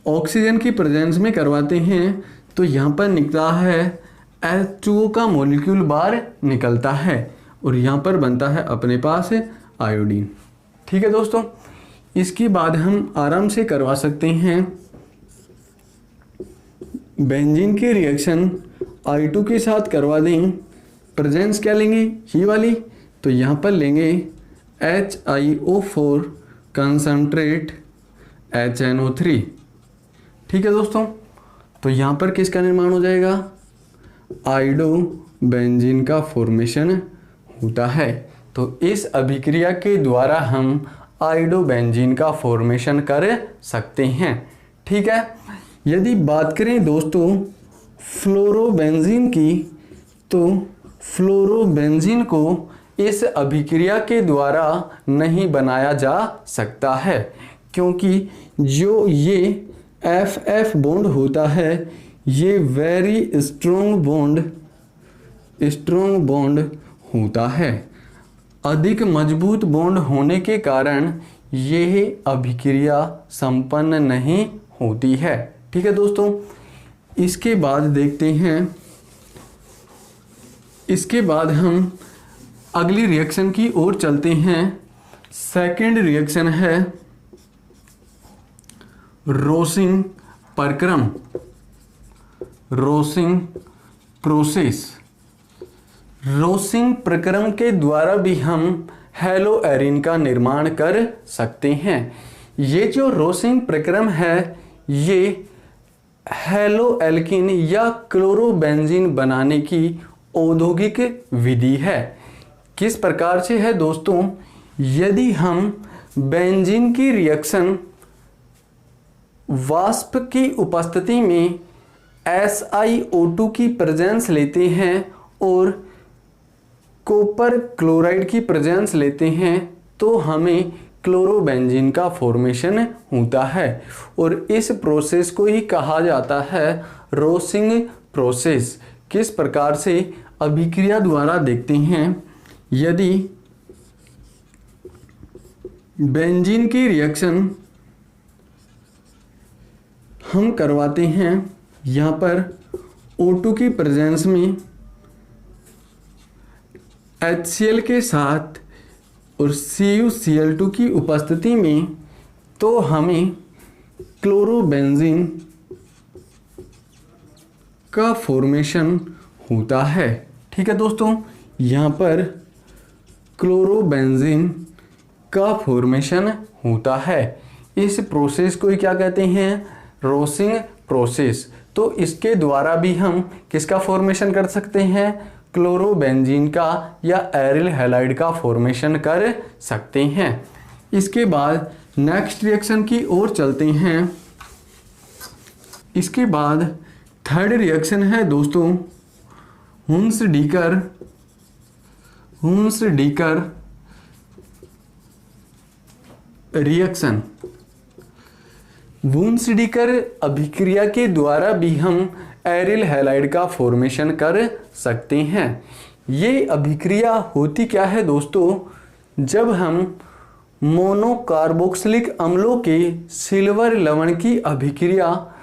A: ऑक्सीजन की प्रेजेंस में करवाते हैं तो यहाँ पर निकला है H2O का मॉलिक्यूल बाहर निकलता है और यहाँ पर बनता है अपने पास आयोडीन। ठीक है दोस्तों, इसके बाद हम आराम से करवा सकते हैं बेंजीन की रिएक्शन I2 के साथ करवा दें। प्रेजेंस क्या लेंगे, ये वाली, तो यहाँ पर लेंगे HiO4 कंसंट्रेट HNO3। ठीक है दोस्तों, तो यहाँ पर किसका निर्माण हो जाएगा, आइडोबेंजीन का फॉर्मेशन होता है। तो इस अभिक्रिया के द्वारा हम आइडोबेंजीन का फॉर्मेशन कर सकते हैं। ठीक है, यदि बात करें दोस्तों फ्लोरोबेंजीन की, तो फ्लोरोबेंजीन को इस अभिक्रिया के द्वारा नहीं बनाया जा सकता है क्योंकि जो ये FF बॉन्ड होता है ये वेरी स्ट्रॉन्ग बॉन्ड होता है। अधिक मजबूत बॉन्ड होने के कारण यह अभिक्रिया संपन्न नहीं होती है। ठीक है दोस्तों, इसके बाद देखते हैं, इसके बाद हम अगली रिएक्शन की ओर चलते हैं। सेकंड रिएक्शन है रोसिंग प्रक्रम, रोसिंग प्रोसेस। रोसिंग प्रक्रम के द्वारा भी हम हेलोएरिन का निर्माण कर सकते हैं। ये जो रोसिंग प्रक्रम है ये हेलो एल्किन या क्लोरोबेंजीन बनाने की औद्योगिक विधि है। किस प्रकार से है दोस्तों, यदि हम बेंजीन की रिएक्शन वाष्प की उपस्थिति में SiO2 की प्रेजेंस लेते हैं और कॉपर क्लोराइड की प्रेजेंस लेते हैं तो हमें क्लोरोबेंजीन का फॉर्मेशन होता है और इस प्रोसेस को ही कहा जाता है रोसिंग प्रोसेस। किस प्रकार से अभिक्रिया द्वारा देखते हैं, यदि बेंजीन की रिएक्शन हम करवाते हैं यहाँ पर O2 की प्रेजेंस में HCl के साथ और CuCl2 की उपस्थिति में, तो हमें क्लोरोबेंजीन का फॉर्मेशन होता है। ठीक है दोस्तों, यहाँ पर क्लोरोबेंजीन का फॉर्मेशन होता है। इस प्रोसेस को क्या कहते हैं, रोसिंग प्रोसेस। तो इसके द्वारा भी हम किसका फॉर्मेशन कर सकते हैं, क्लोरोबेंजीन का या एरिल हैलाइड का फॉर्मेशन कर सकते हैं। इसके बाद नेक्स्ट रिएक्शन की ओर चलते हैं। इसके बाद थर्ड रिएक्शन है दोस्तों हुन्स-डीकर रिएक्शन। वुन्स-डीकर अभिक्रिया के द्वारा भी हम एरिल हैलाइड का फॉर्मेशन कर सकते हैं। ये अभिक्रिया होती क्या है दोस्तों, जब हम मोनोकार्बोक्सिलिक अम्लों के सिल्वर लवण की अभिक्रिया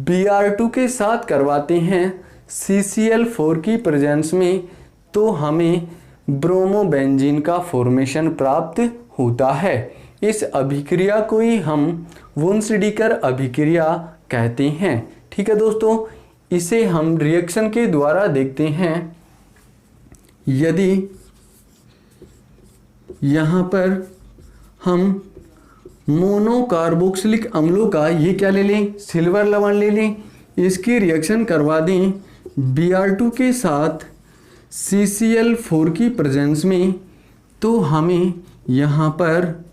A: Br2 के साथ करवाते हैं CCl4 की प्रेजेंस में, तो हमें ब्रोमोबेंजीन का फॉर्मेशन प्राप्त होता है। इस अभिक्रिया को ही हम वुन्स-डीकर अभिक्रिया कहते हैं। ठीक है दोस्तों, इसे हम रिएक्शन के द्वारा देखते हैं। यदि यहाँ पर हम मोनोकार्बोक्सिलिक अम्लों का ये क्या ले लें, सिल्वर लवण ले लें, इसकी रिएक्शन करवा दें Br2 के साथ CCl4 की प्रेजेंस में, तो हमें यहाँ पर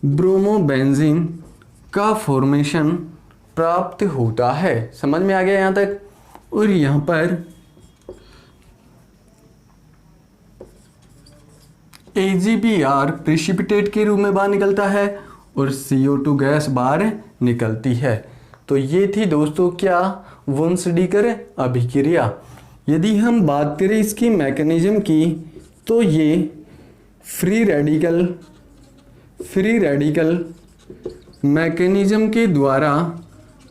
A: ब्रोमोबेंजीन का फॉर्मेशन प्राप्त होता है। समझ में आ गया यहाँ तक। और यहाँ पर AgBr प्रेसिपिटेट के रूप में बाहर निकलता है और CO2 गैस बाहर निकलती है। तो ये थी दोस्तों क्या, वुन्स-डीकर अभिक्रिया। यदि हम बात करें इसकी मैकेनिज्म की, तो ये फ्री रेडिकल मैकेनिज्म के द्वारा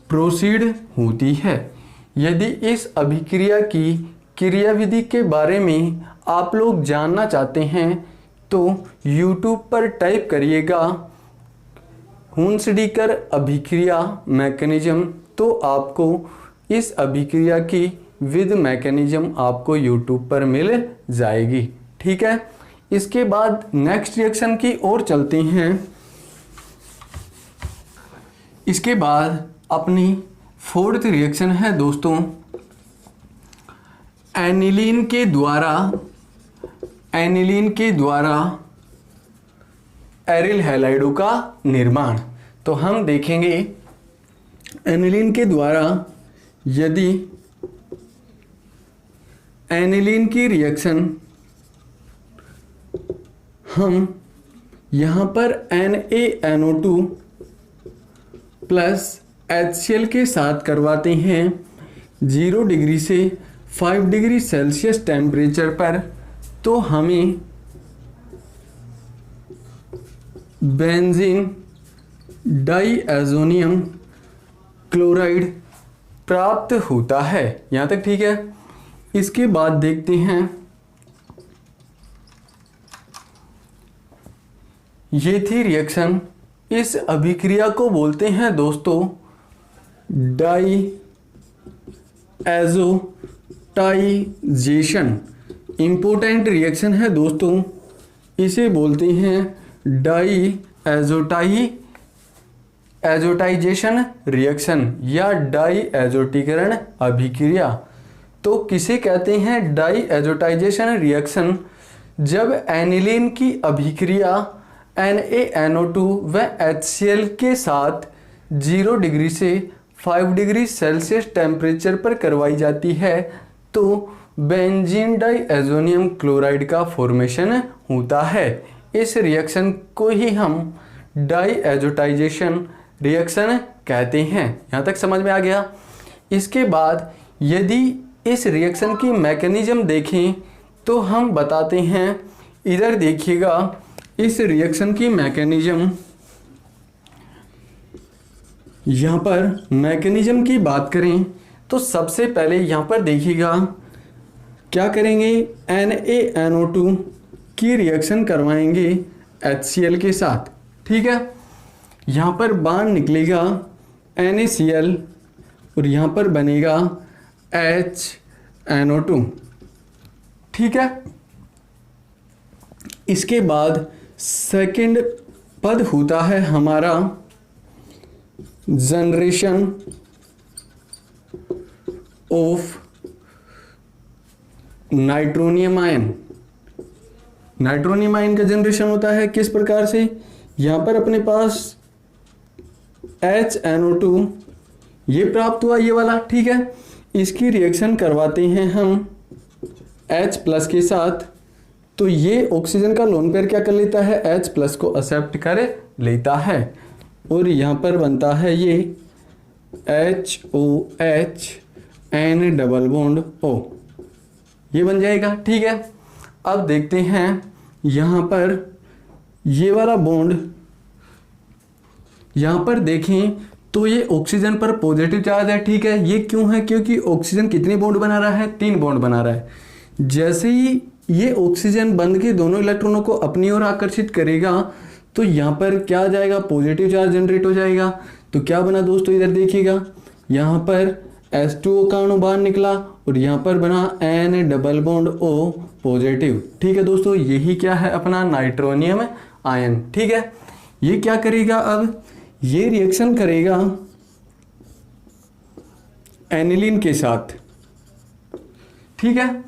A: प्रोसीड होती है। यदि इस अभिक्रिया की क्रियाविधि के बारे में आप लोग जानना चाहते हैं तो YouTube पर टाइप करिएगा हुन्स-डीकर अभिक्रिया मैकेनिज्म, तो आपको इस अभिक्रिया की विद मैकेनिज्म आपको YouTube पर मिल जाएगी। ठीक है, इसके बाद नेक्स्ट रिएक्शन की ओर चलते हैं। इसके बाद अपनी फोर्थ रिएक्शन है दोस्तों एनिलीन के द्वारा एरिल हैलाइडों का निर्माण। तो हम देखेंगे एनिलीन के द्वारा, यदि एनिलीन की रिएक्शन हम यहाँ पर NaNO2 प्लस HCl के साथ करवाते हैं 0 डिग्री से 5 डिग्री सेल्सियस टेम्परेचर पर, तो हमें बेंजीन डाईएज़ोनियम क्लोराइड प्राप्त होता है। यहाँ तक ठीक है। इसके बाद देखते हैं, ये थी रिएक्शन। इस अभिक्रिया को बोलते हैं दोस्तों डाईएज़ोटाइजेशन। इम्पोर्टेंट रिएक्शन है दोस्तों, इसे बोलते हैं डाईएज़ोटाइजेशन। एजोटाइजेशन रिएक्शन या डाई एजोटीकरण अभिक्रिया। तो किसे कहते हैं डाई एजोटाइजेशन रिएक्शन? जब एनिलीन की अभिक्रिया NaNO2 व HCl के साथ 0 डिग्री से 5 डिग्री सेल्सियस टेम्परेचर पर करवाई जाती है तो बेंजीन डाईएजोनियम क्लोराइड का फॉर्मेशन होता है। इस रिएक्शन को ही हम डाई एजोटाइजेशन रिएक्शन कहते हैं। यहाँ तक समझ में आ गया। इसके बाद यदि इस रिएक्शन की मैकेनिज्म देखें तो हम बताते हैं। इधर देखिएगा, इस रिएक्शन की मैकेनिज्म, यहाँ पर मैकेनिज्म की बात करें तो सबसे पहले यहाँ पर देखिएगा क्या करेंगे, NaNO2 की रिएक्शन करवाएंगे HCl के साथ। ठीक है, यहाँ पर बाण निकलेगा NaCl और यहाँ पर बनेगा HNO2। ठीक है, इसके बाद सेकंड पद होता है हमारा generation of nitronium ion. Nitronium ion का जनरेशन होता है किस प्रकार से, यहाँ पर अपने पास HNO2 ये प्राप्त हुआ, ये वाला। ठीक है, इसकी रिएक्शन करवाते हैं हम H प्लस के साथ, तो ये ऑक्सीजन का लोन पेयर क्या कर लेता है, H प्लस को एक्सेप्ट कर लेता है और यहाँ पर बनता है ये HOH N double bond O, ये बन जाएगा। ठीक है, अब देखते हैं यहाँ पर ये वाला बॉन्ड, यहाँ पर देखें तो ये ऑक्सीजन पर पॉजिटिव चार्ज है। ठीक है, ये क्यों है, क्योंकि ऑक्सीजन कितने बॉन्ड बना रहा है, 3 बॉन्ड बना रहा है। जैसे ही ये ऑक्सीजन बंध के दोनों इलेक्ट्रॉनों को अपनी ओर आकर्षित करेगा तो यहाँ पर क्या आ जाएगा, पॉजिटिव चार्ज जनरेट हो जाएगा। तो क्या बना दोस्तों, इधर देखिएगा, यहाँ पर H2O का अणु बाहर निकला और यहाँ पर बना N double bond O positive. ठीक है दोस्तों, यही क्या है अपना नाइट्रोनियम आयन। ठीक है, ये क्या करेगा, अब ये रिएक्शन करेगा एनिलीन के साथ। ठीक है,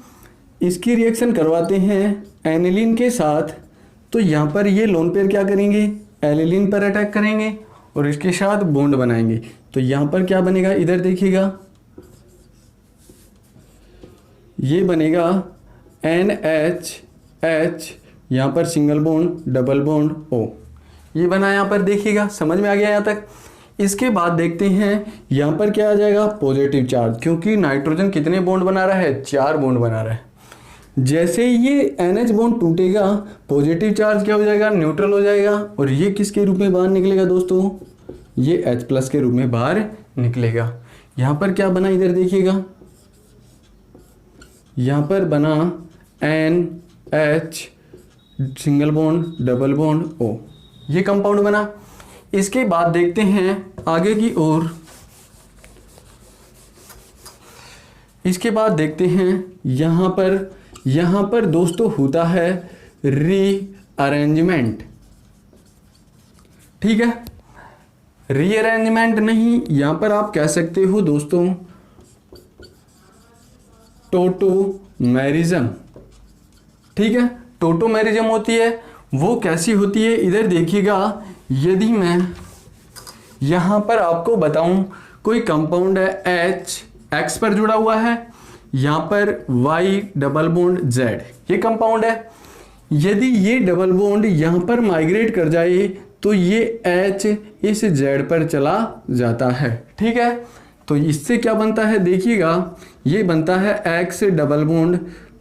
A: इसकी रिएक्शन करवाते हैं एनिलीन के साथ, तो यहाँ पर ये लोन पेयर क्या करेंगे, एनिलीन पर अटैक करेंगे और इसके साथ बॉन्ड बनाएंगे। तो यहाँ पर क्या बनेगा, इधर देखिएगा, ये बनेगा NH, यहाँ पर single bond double bond O, ये बना। यहाँ पर देखिएगा, समझ में आ गया यहाँ तक। इसके बाद देखते हैं यहाँ पर क्या आ जाएगा, पॉजिटिव चार्ज, क्योंकि नाइट्रोजन कितने बॉन्ड बना रहा है, 4 बॉन्ड बना रहा है। जैसे ये NH बॉन्ड टूटेगा, पॉजिटिव चार्ज क्या हो जाएगा, न्यूट्रल हो जाएगा और ये किसके रूप में बाहर निकलेगा दोस्तों, ये H प्लस के रूप में बाहर निकलेगा। यहाँ पर क्या बना, इधर देखिएगा, यहाँ पर बना NH single bond double bond O, ये कंपाउंड बना। इसके बाद देखते हैं आगे की ओर। इसके बाद देखते हैं यहाँ पर दोस्तों होता है रीअरेंजमेंट। ठीक है, रीअरेंजमेंट नहीं, यहाँ पर आप कह सकते हो दोस्तों टोटोमेरिज्म। ठीक है, टोटोमेरिज्म होती है, वो कैसी होती है, इधर देखिएगा। यदि मैं यहाँ पर आपको बताऊं, कोई कंपाउंड है H X पर जुड़ा हुआ है, यहाँ पर Y डबल बॉन्ड Z, ये कंपाउंड है। यदि ये डबल बॉन्ड यहाँ पर माइग्रेट कर जाए तो ये H इस Z पर चला जाता है। ठीक है, तो इससे क्या बनता है, देखिएगा, ये बनता है X double bond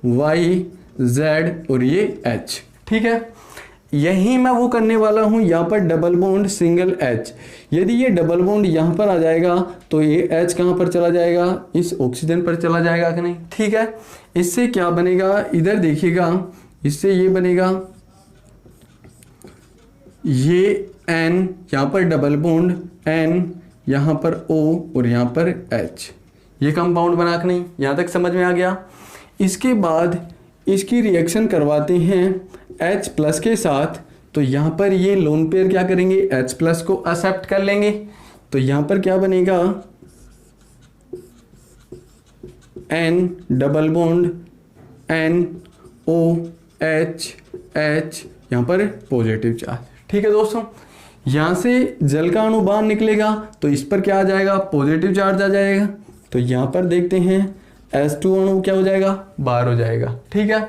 A: Y Z और ये H। ठीक है, यही मैं वो करने वाला हूँ, यहाँ पर डबल बॉन्ड सिंगल H। यदि ये डबल बॉन्ड यहाँ पर आ जाएगा तो ये H कहाँ पर चला जाएगा, इस ऑक्सीजन पर चला जाएगा कि नहीं। ठीक है, इससे क्या बनेगा, इधर देखिएगा, इससे ये बनेगा, ये N, यहाँ पर डबल बॉन्ड N, यहाँ पर O और यहाँ पर H, ये कंपाउंड बना कि नहीं। यहाँ तक समझ में आ गया। इसके बाद इसकी रिएक्शन करवाते हैं H प्लस के साथ, तो यहाँ पर ये लोन पेयर क्या करेंगे, H प्लस को एक्सेप्ट कर लेंगे। तो यहाँ पर क्या बनेगा, N double bond NOH H, यहाँ पर पॉजिटिव चार्ज। ठीक है दोस्तों, यहाँ से जल का अणु बाहर निकलेगा तो इस पर क्या आ जाएगा, पॉजिटिव चार्ज आ जाएगा। तो यहाँ पर देखते हैं H2 अणु क्या हो जाएगा, बाहर हो जाएगा। ठीक है,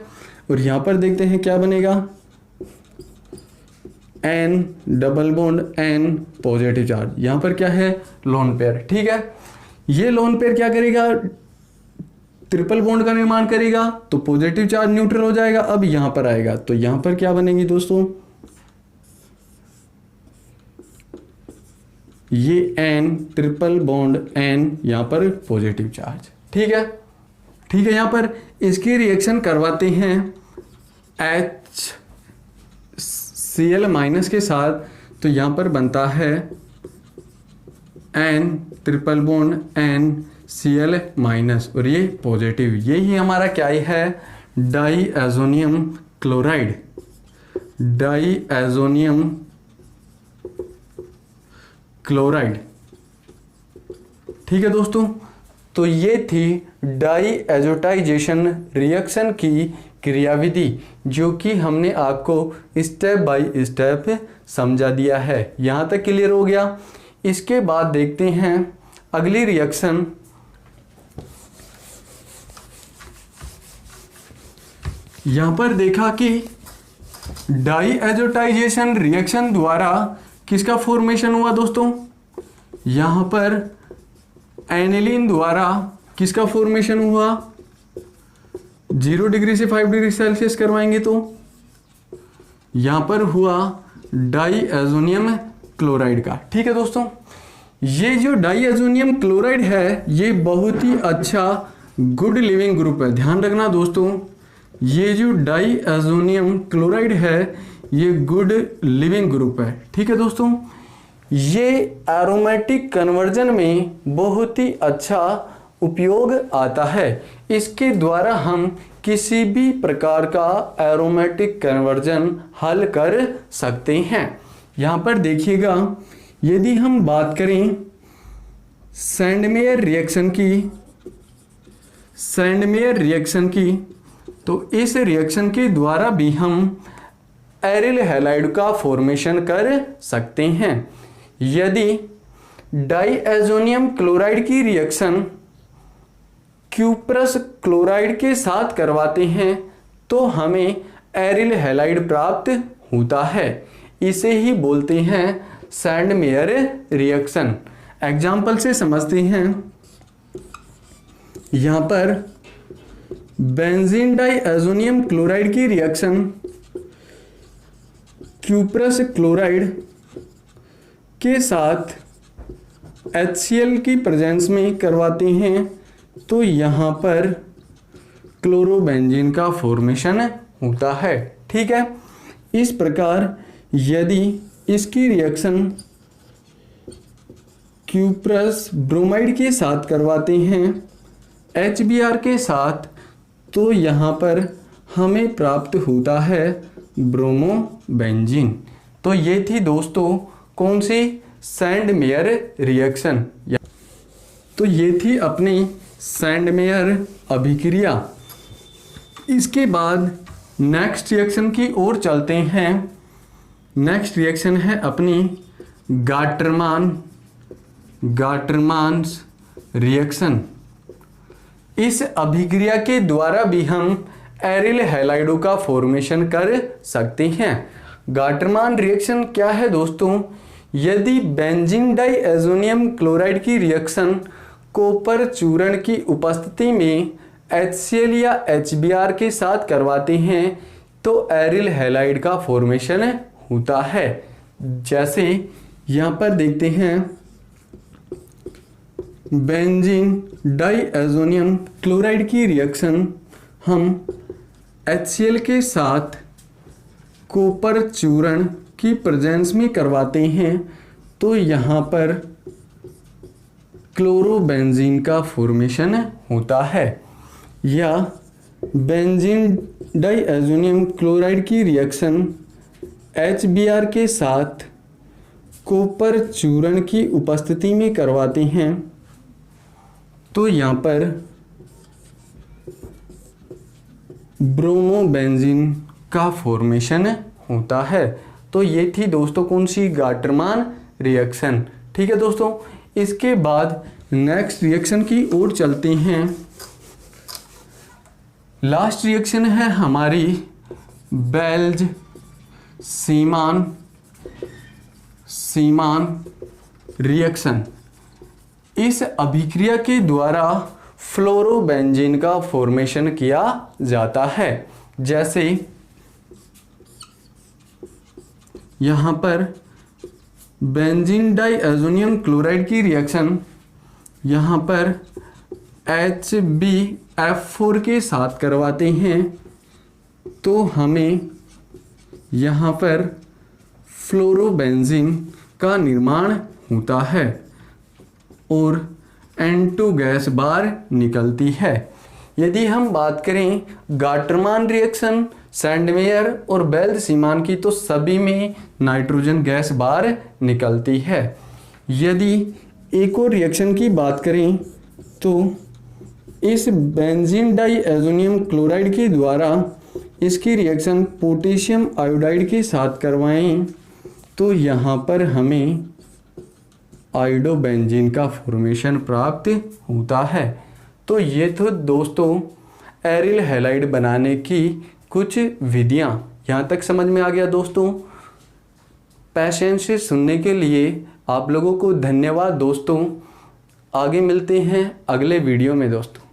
A: और यहाँ पर देखते हैं क्या बनेगा, N double bond N positive charge. यहाँ पर क्या है, लोन पेयर। ठीक है, ये लोन पेयर क्या करेगा, ट्रिपल बॉन्ड का निर्माण करेगा तो पॉजिटिव चार्ज न्यूट्रल हो जाएगा। अब यहाँ पर आएगा तो यहाँ पर क्या बनेगी दोस्तों, ये N ट्रिपल बॉन्ड N, यहाँ पर पॉजिटिव चार्ज। ठीक है, ठीक है, यहाँ पर इसकी रिएक्शन करवाते हैं HCl माइनस के साथ, तो यहाँ पर बनता है N triple bond N Cl minus, और ये पॉजिटिव। यही हमारा क्या है, डाईएजोनियम क्लोराइड, डाईएजोनियम क्लोराइड। ठीक है दोस्तों, तो ये थी डाईएजोटाइजेशन रिएक्शन की क्रियाविधि, जो कि हमने आपको स्टेप बाय स्टेप समझा दिया है। यहाँ तक क्लियर हो गया। इसके बाद देखते हैं अगली रिएक्शन। यहाँ पर देखा कि डाईएजोटाइजेशन रिएक्शन द्वारा किसका फॉर्मेशन हुआ दोस्तों, यहाँ पर एनिलीन द्वारा किसका फॉर्मेशन हुआ, 0 डिग्री से 5 डिग्री सेल्सियस करवाएंगे तो यहाँ पर हुआ डाईएजोनियम क्लोराइड का। ठीक है दोस्तों, ये जो डाईएजोनियम क्लोराइड है ये बहुत ही अच्छा गुड लिविंग ग्रुप है। ध्यान रखना दोस्तों, ये जो डाईएजोनियम क्लोराइड है ये गुड लिविंग ग्रुप है। ठीक है दोस्तों, ये एरोमेटिक कन्वर्जन में बहुत ही अच्छा उपयोग आता है। इसके द्वारा हम किसी भी प्रकार का एरोमेटिक कन्वर्जन हल कर सकते हैं। यहाँ पर देखिएगा, यदि हम बात करें सैंडमेयर रिएक्शन की, तो इस रिएक्शन के द्वारा भी हम एरिल हैलाइड का फॉर्मेशन कर सकते हैं। यदि डाईएजोनियम क्लोराइड की रिएक्शन क्यूप्रस क्लोराइड के साथ करवाते हैं तो हमें एरिल हैलाइड प्राप्त होता है। इसे ही बोलते हैं सैंडमेयर रिएक्शन। एग्जाम्पल से समझते हैं। यहाँ पर बेंजीन डाईएजोनियम क्लोराइड की रिएक्शन क्यूप्रस क्लोराइड के साथ HCl की प्रेजेंस में करवाते हैं तो यहाँ पर क्लोरोबेंजीन का फॉर्मेशन होता है। ठीक है, इस प्रकार यदि इसकी रिएक्शन क्यूप्रस ब्रोमाइड के साथ करवाते हैं HBr के साथ, तो यहाँ पर हमें प्राप्त होता है ब्रोमोबेंजीन। तो ये थी दोस्तों कौन सी, सैंडमेयर रिएक्शन। तो ये थी अपनी सैंडमेयर अभिक्रिया। इसके बाद नेक्स्ट रिएक्शन की ओर चलते हैं। नेक्स्ट रिएक्शन है अपनी गाटरमान्स रिएक्शन। इस अभिक्रिया के द्वारा भी हम एरिल हैलाइडों का फॉर्मेशन कर सकते हैं। गाटरमान रिएक्शन क्या है दोस्तों, यदि बेंजीन डाईएजोनियम क्लोराइड की रिएक्शन कॉपर चूर्ण की उपस्थिति में HCl या HBr के साथ करवाते हैं तो एरिल हैलाइड का फॉर्मेशन होता है। जैसे यहाँ पर देखते हैं, बेंजीन डाईएजोनियम क्लोराइड की रिएक्शन हम HCl के साथ कॉपर चूर्ण की प्रेजेंस में करवाते हैं तो यहाँ पर क्लोरोबेंजीन का फॉर्मेशन होता है। या बेंजीन डाईएजोनियम क्लोराइड की रिएक्शन HBr के साथ कॉपर चूर्ण की उपस्थिति में करवाते हैं तो यहाँ पर ब्रोमोबेंजीन का फॉर्मेशन होता है। तो ये थी दोस्तों कौन सी, गाटरमान रिएक्शन। ठीक है दोस्तों, इसके बाद नेक्स्ट रिएक्शन की ओर चलते हैं। लास्ट रिएक्शन है हमारी बेल्ज सीमान रिएक्शन। इस अभिक्रिया के द्वारा फ्लोरोबेंजीन का फॉर्मेशन किया जाता है। जैसे यहाँ पर बेंजीन डाइएज़ोनियम क्लोराइड की रिएक्शन यहाँ पर HbF4 के साथ करवाते हैं तो हमें यहाँ पर फ्लोरोबेंजीन का निर्माण होता है और N2 गैस बार निकलती है। यदि हम बात करें गाटरमान रिएक्शन, सैंडमेयर और बेल्ज सीमान की, तो सभी में नाइट्रोजन गैस बार निकलती है। यदि एक और रिएक्शन की बात करें तो इस बेंजीन डाइएज़ोनियम क्लोराइड के द्वारा इसकी रिएक्शन पोटेशियम आयोडाइड के साथ करवाएं तो यहाँ पर हमें आयोडोबेंजीन का फॉर्मेशन प्राप्त होता है। तो ये तो दोस्तों एरिल हैलाइड बनाने की कुछ विधियाँ। यहाँ तक समझ में आ गया दोस्तों। पेशेंस से सुनने के लिए आप लोगों को धन्यवाद दोस्तों। आगे मिलते हैं अगले वीडियो में दोस्तों।